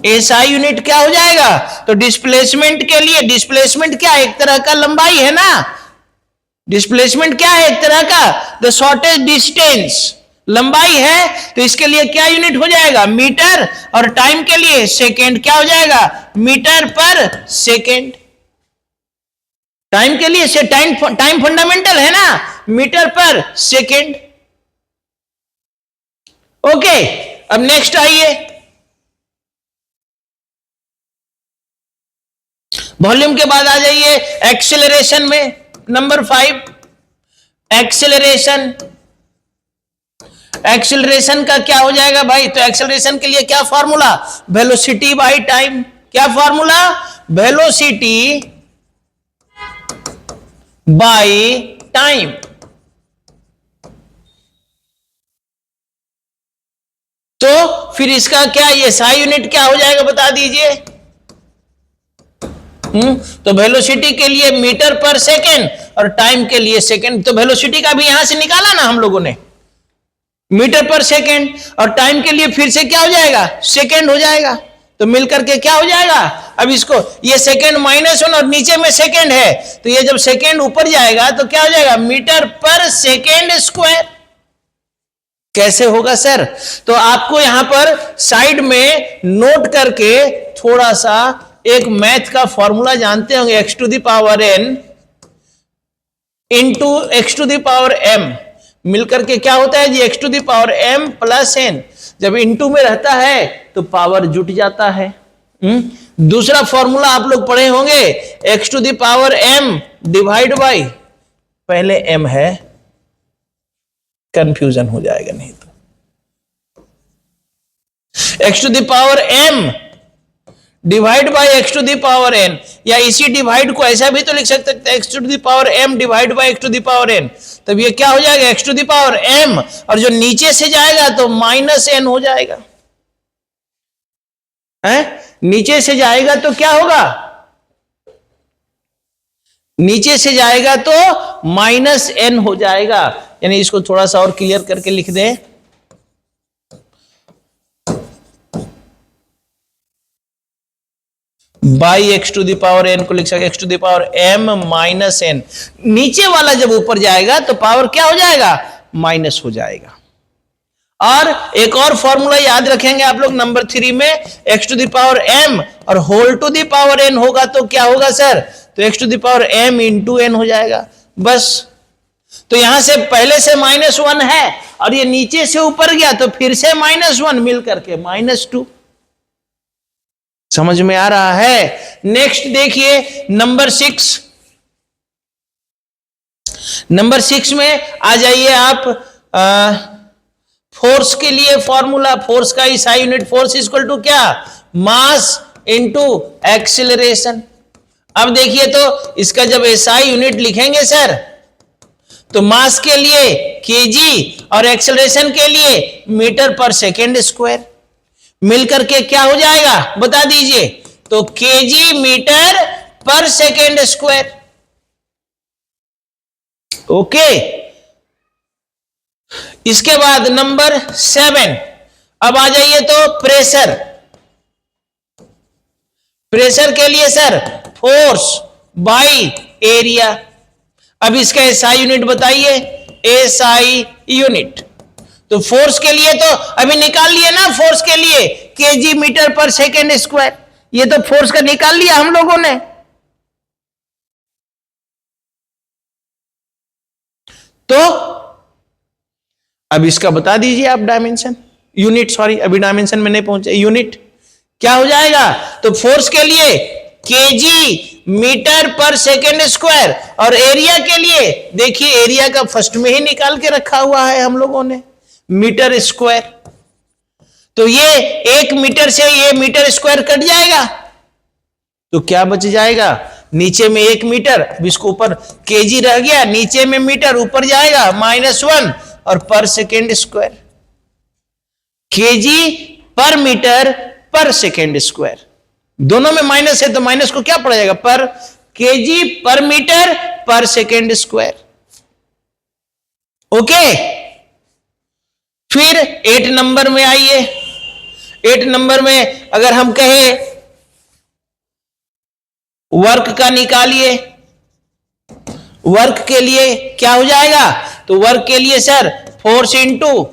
एसआई यूनिट क्या हो जाएगा? तो डिस्प्लेसमेंट के लिए, डिस्प्लेसमेंट क्या एक तरह का लंबाई है ना, डिस्प्लेसमेंट क्या है एक तरह का द शॉर्टेस्ट डिस्टेंस, लंबाई है, तो इसके लिए क्या यूनिट हो जाएगा मीटर, और टाइम के लिए सेकेंड क्या हो जाएगा मीटर पर सेकेंड। टाइम के लिए से टाइम फंडामेंटल है ना, मीटर पर सेकेंड। ओके, अब नेक्स्ट आइए वॉल्यूम के बाद आ जाइए एक्सेलरेशन में नंबर 5 एक्सेलरेशन। एक्सेलरेशन का क्या हो जाएगा भाई? तो एक्सेलरेशन के लिए क्या फॉर्मूला वेलोसिटी बाय टाइम। क्या फॉर्मूला वेलोसिटी बाय टाइम। तो फिर इसका क्या ये एसआई यूनिट क्या हो जाएगा बता दीजिए। तो वेलोसिटी के लिए मीटर पर सेकेंड और टाइम के लिए सेकेंड, तो वेलोसिटी का भी यहां से निकाला ना हम लोगों ने मीटर पर सेकेंड, और टाइम के लिए फिर से क्या हो जाएगा सेकेंड हो जाएगा, तो मिलकर के क्या हो जाएगा। अब इसको ये सेकेंड -1 और नीचे में सेकेंड है, तो ये जब सेकेंड ऊपर जाएगा तो क्या हो जाएगा मीटर पर सेकेंड स्क्वायर। कैसे होगा सर? तो आपको यहां पर साइड में नोट करके थोड़ा सा एक मैथ का फॉर्मूला जानते होंगे, x to the power n into x to the power m मिलकर के क्या होता है जी x to the power m plus n। जब इंटू में रहता है तो पावर जुट जाता है। दूसरा फॉर्मूला आप लोग पढ़े होंगे x to the power m divide by, पहले m है, कंफ्यूजन हो जाएगा नहीं तो, x to the power m divide by x to the power n, या इसी डिवाइड को ऐसा भी तो लिख सकते हैं x to the power m divide by x to the power n। तब ये क्या हो जाएगा x to the power m, और जो नीचे से जाएगा तो -n हो जाएगा है, नीचे से जाएगा तो क्या होगा नीचे से जाएगा तो माइनस एन हो जाएगा। यानी इसको थोड़ा सा और क्लियर करके लिख दें, by x to the power n को लिख सकते x to the power m minus n. नीचे वाला जब ऊपर जाएगा तो पावर क्या हो जाएगा, माइनस हो जाएगा। और एक और फॉर्मूला याद रखेंगे आप लोग नंबर 3 में, x to the power m और whole to the power n होगा तो क्या होगा सर, तो x to the power m into n हो जाएगा बस। तो यहां से पहले से -1 है और ये नीचे से ऊपर गया तो फिर से -1 मिल करके -2। समझ में आ रहा है। नेक्स्ट देखिए नंबर 6। नंबर 6 में आ जाइए आप, फोर्स के लिए फॉर्मूला, फोर्स का SI unit, force equal to क्या, मास इनटू एक्सीलरेशन। अब देखिए तो इसका जब SI यूनिट लिखेंगे सर तो मास के लिए केजी और एक्सेलरेशन के लिए मीटर पर सेकेंड स्क्वायर, मिलकर के क्या हो जाएगा बता दीजिए, तो KG metre per second square. Okay, इसके बाद नंबर 7 अब आ जाइए तो प्रेशर। प्रेशर के लिए सर फोर्स बाई एरिया। अब इसका एसआई यूनिट बताइए, एसआई यूनिट। तो फोर्स के लिए तो अभी निकाल लिए ना, फोर्स के लिए KG metre per second square, ये तो फोर्स का निकाल लिया हम लोगों ने। तो अब इसका बता दीजिए आप डायमेंशन, यूनिट, सॉरी अभी डायमेंशन में नहीं पहुंचे, यूनिट क्या हो जाएगा, तो फोर्स के लिए KG metre per second square और एरिया के लिए देखिए एरिया का फर्स्ट में ही निकाल के रखा हुआ है हम लोगों ने, मीटर स्क्वायर। तो ये 1 मीटर से ये मीटर स्क्वायर कट जाएगा तो क्या बच जाएगा, नीचे में 1 मीटर, अब इसको ऊपर केजी रह गया, नीचे में मीटर, ऊपर जाएगा -1 और पर सेकेंड स्क्वायर, केजी पर मीटर पर सेकेंड स्क्वायर। दोनों में माइनस है तो माइनस को क्या पड़ जाएगा, पर केजी पर metre per second square. Okay, फिर 8 नंबर में आइए। 8 नंबर में अगर हम कहें वर्क का निकालिए, वर्क के लिए क्या हो जाएगा, तो वर्क के लिए sir force into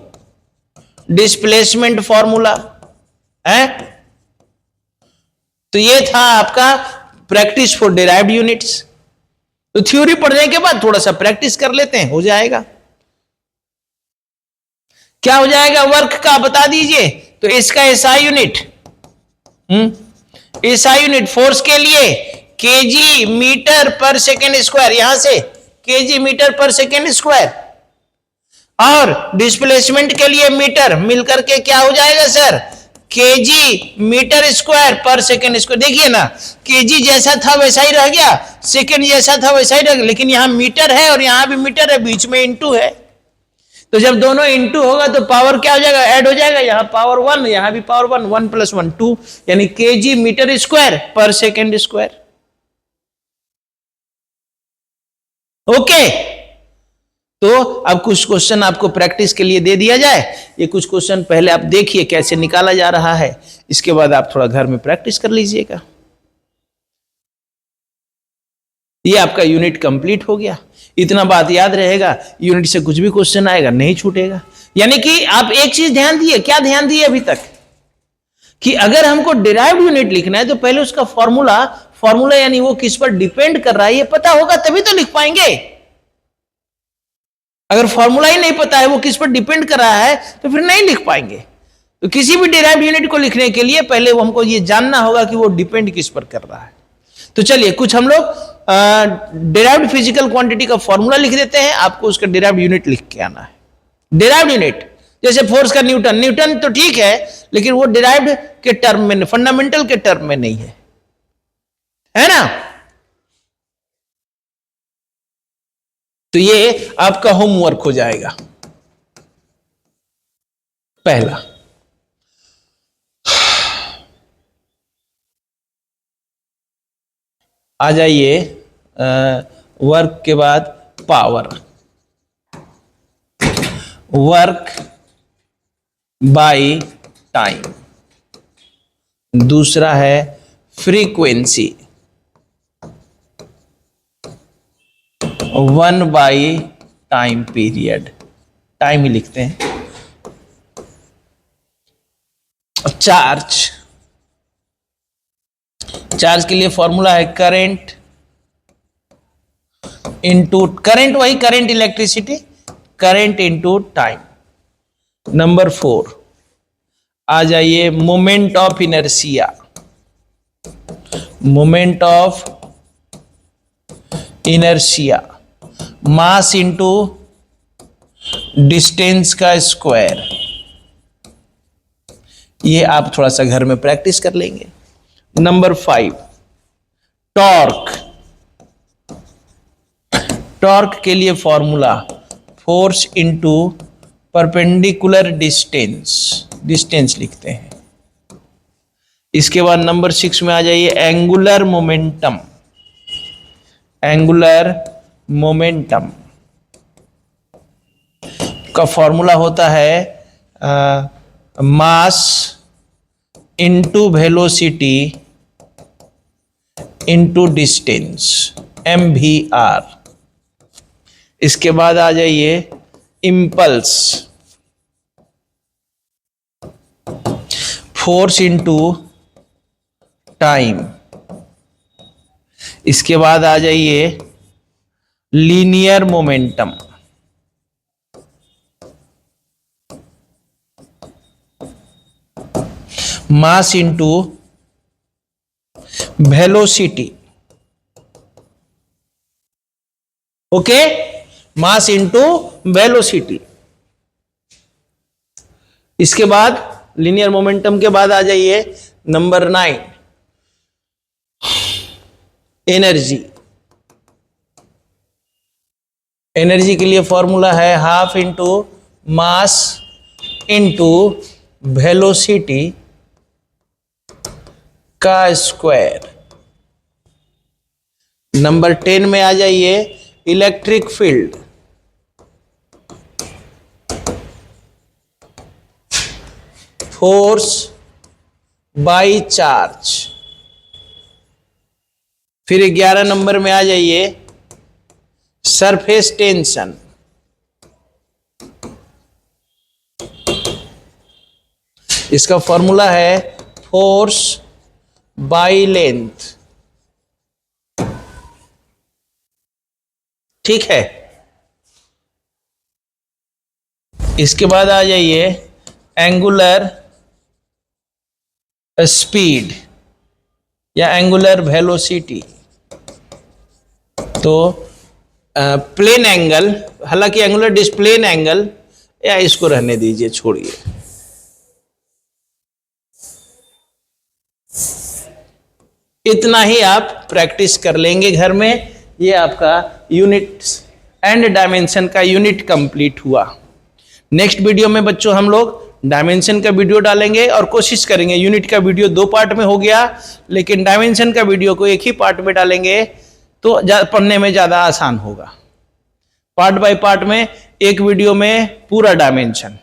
displacement formula है। तो ये था आपका प्रैक्टिस फॉर डिराइव्ड यूनिट्स। तो थ्योरी पढ़ने के बाद थोड़ा सा प्रैक्टिस कर लेते हैं, हो जाएगा। क्या हो जाएगा वर्क का बता दीजिए, तो इसका SI unit, SI unit force के लिए KG metre per second square, यहां से KG metre per second square, और डिस्प्लेसमेंट के लिए मीटर, मिलकर के क्या हो जाएगा सर, केजी मीटर स्क्वायर पर सेकेंड स्क्वायर। देखिए ना, केजी जैसा था वैसा ही रह गया, सेकेंड जैसा था वैसा ही रह गया, लेकिन यहां मीटर है और यहां भी मीटर है, बीच में इंटू है। तो जब दोनों इंटू होगा तो पावर क्या हो जाएगा, ऐड हो जाएगा, यहां पावर 1 यहां भी पावर 1, 1 + 1 2, यानी केजी मीटर स्क्वायर पर सेकेंड स्क्वायर। ओके, तो अब कुछ क्वेश्चन आपको प्रैक्टिस के लिए दे दिया जाए। ये कुछ क्वेश्चन पहले आप देखिए कैसे निकाला जा रहा है, इसके बाद आप थोड़ा घर में प्रैक्टिस कर लीजिएगा। ये आपका यूनिट कंप्लीट हो गया। इतना बात याद रहेगा, यूनिट से कुछ भी क्वेश्चन आएगा नहीं छूटेगा। यानी कि आप एक चीज ध्यान दिए, क्या ध्यान दिए अभी तक, कि अगर हमको डिराइव्ड यूनिट लिखना है तो पहले उसका फॉर्मूला यानी वो किस पर डिपेंड कर रहा है ये पता होगा, तभी तो लिख पाएंगे। अगर फॉर्मूला ही नहीं पता है वो किस पर डिपेंड कर रहा है तो फिर नहीं लिख पाएंगे। तो किसी भी डिराइव्ड यूनिट को लिखने के लिए पहले वो हमको ये जानना होगा कि वो डिपेंड किस पर कर रहा है। तो चलिए कुछ हम लोग डिराइव्ड फिजिकल क्वांटिटी का फॉर्मूला लिख देते हैं, आपको उसका डिराइव्ड यूनिट लिख के आना है। डिराइव्ड यूनिट जैसे फोर्स का न्यूटन, न्यूटन तो ठीक है लेकिन वो डिराइव्ड के टर्म में, फंडामेंटल के टर्म में नहीं है ना। तो ये आपका होमवर्क हो जाएगा। पहला, आ जाइए वर्क के बाद पावर, वर्क बाय टाइम। दूसरा है frequency, 1 by time period, time ही लिखते हैं। चार्ज, चार्ज के लिए फॉर्मूला है करंट इंटू, करंट वही current electricity, current into time. Number 4 आ जाइए moment of inertia, moment of inertia, mass into distance का स्क्वायर। ये आप थोड़ा सा घर में प्रैक्टिस कर लेंगे। नंबर 5 टॉर्क, टॉर्क के लिए formula force into perpendicular distance, distance लिखते हैं। इसके बाद नंबर 6 में आ जाइए एंगुलर मोमेंटम, एंगुलर मोमेंटम का फॉर्मूला होता है mass into velocity into distance, MVR। इसके बाद आ जाइए इम्पल्स, फोर्स इंटू टाइम। इसके बाद आ जाइए linear momentum, mass into velocity, okay, mass into velocity. इसके बाद लीनियर मोमेंटम के बाद आ जाइए नंबर 9 एनर्जी। एनर्जी के लिए फॉर्मूला है half into mass into velocity का स्क्वायर। नंबर 10 में आ जाइए electric field, force by charge. फिर 11 नंबर में आ जाइए सरफेस टेंशन, इसका फॉर्मूला है फोर्स बाय लेंथ, ठीक है। इसके बाद आ जाइए एंगुलर स्पीड या एंगुलर वेलोसिटी। तो प्लेन एंगल, हालांकि एंगुलर डिस्प्लेन एंगल, या इसको रहने दीजिए, छोड़िए। इतना ही आप प्रैक्टिस कर लेंगे घर में। ये आपका यूनिट्स एंड डायमेंशन का यूनिट कंप्लीट हुआ। नेक्स्ट वीडियो में बच्चों हम लोग डायमेंशन का वीडियो डालेंगे और कोशिश करेंगे, यूनिट का वीडियो 2 पार्ट में हो गया, लेकिन डायमेंशन का वीडियो को एक ही पार्ट में डालेंगे तो पढ़ने में ज़्यादा आसान होगा। पार्ट बाय पार्ट में एक वीडियो में पूरा डायमेंशन,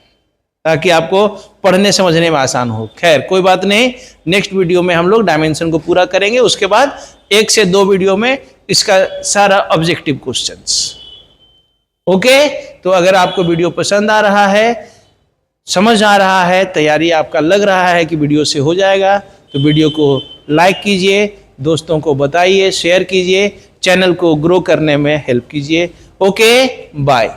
ताकि आपको पढ़ने समझने में आसान हो। खैर कोई बात नहीं, नेक्स्ट वीडियो में हम लोग डायमेंशन को पूरा करेंगे, उसके बाद 1 से 2 वीडियो में इसका सारा ऑब्जेक्टिव क्वेश्चंस। ओके, तो अगर आपको वीडियो पसंद आ रहा है, समझ आ रहा है, तैयारी आपका लग रहा है कि वीडियो से हो जाएगा, तो वीडियो को लाइक कीजिए, दोस्तों को बताइए, शेयर कीजिए, चैनल को ग्रो करने में हेल्प कीजिए। Okay, bye.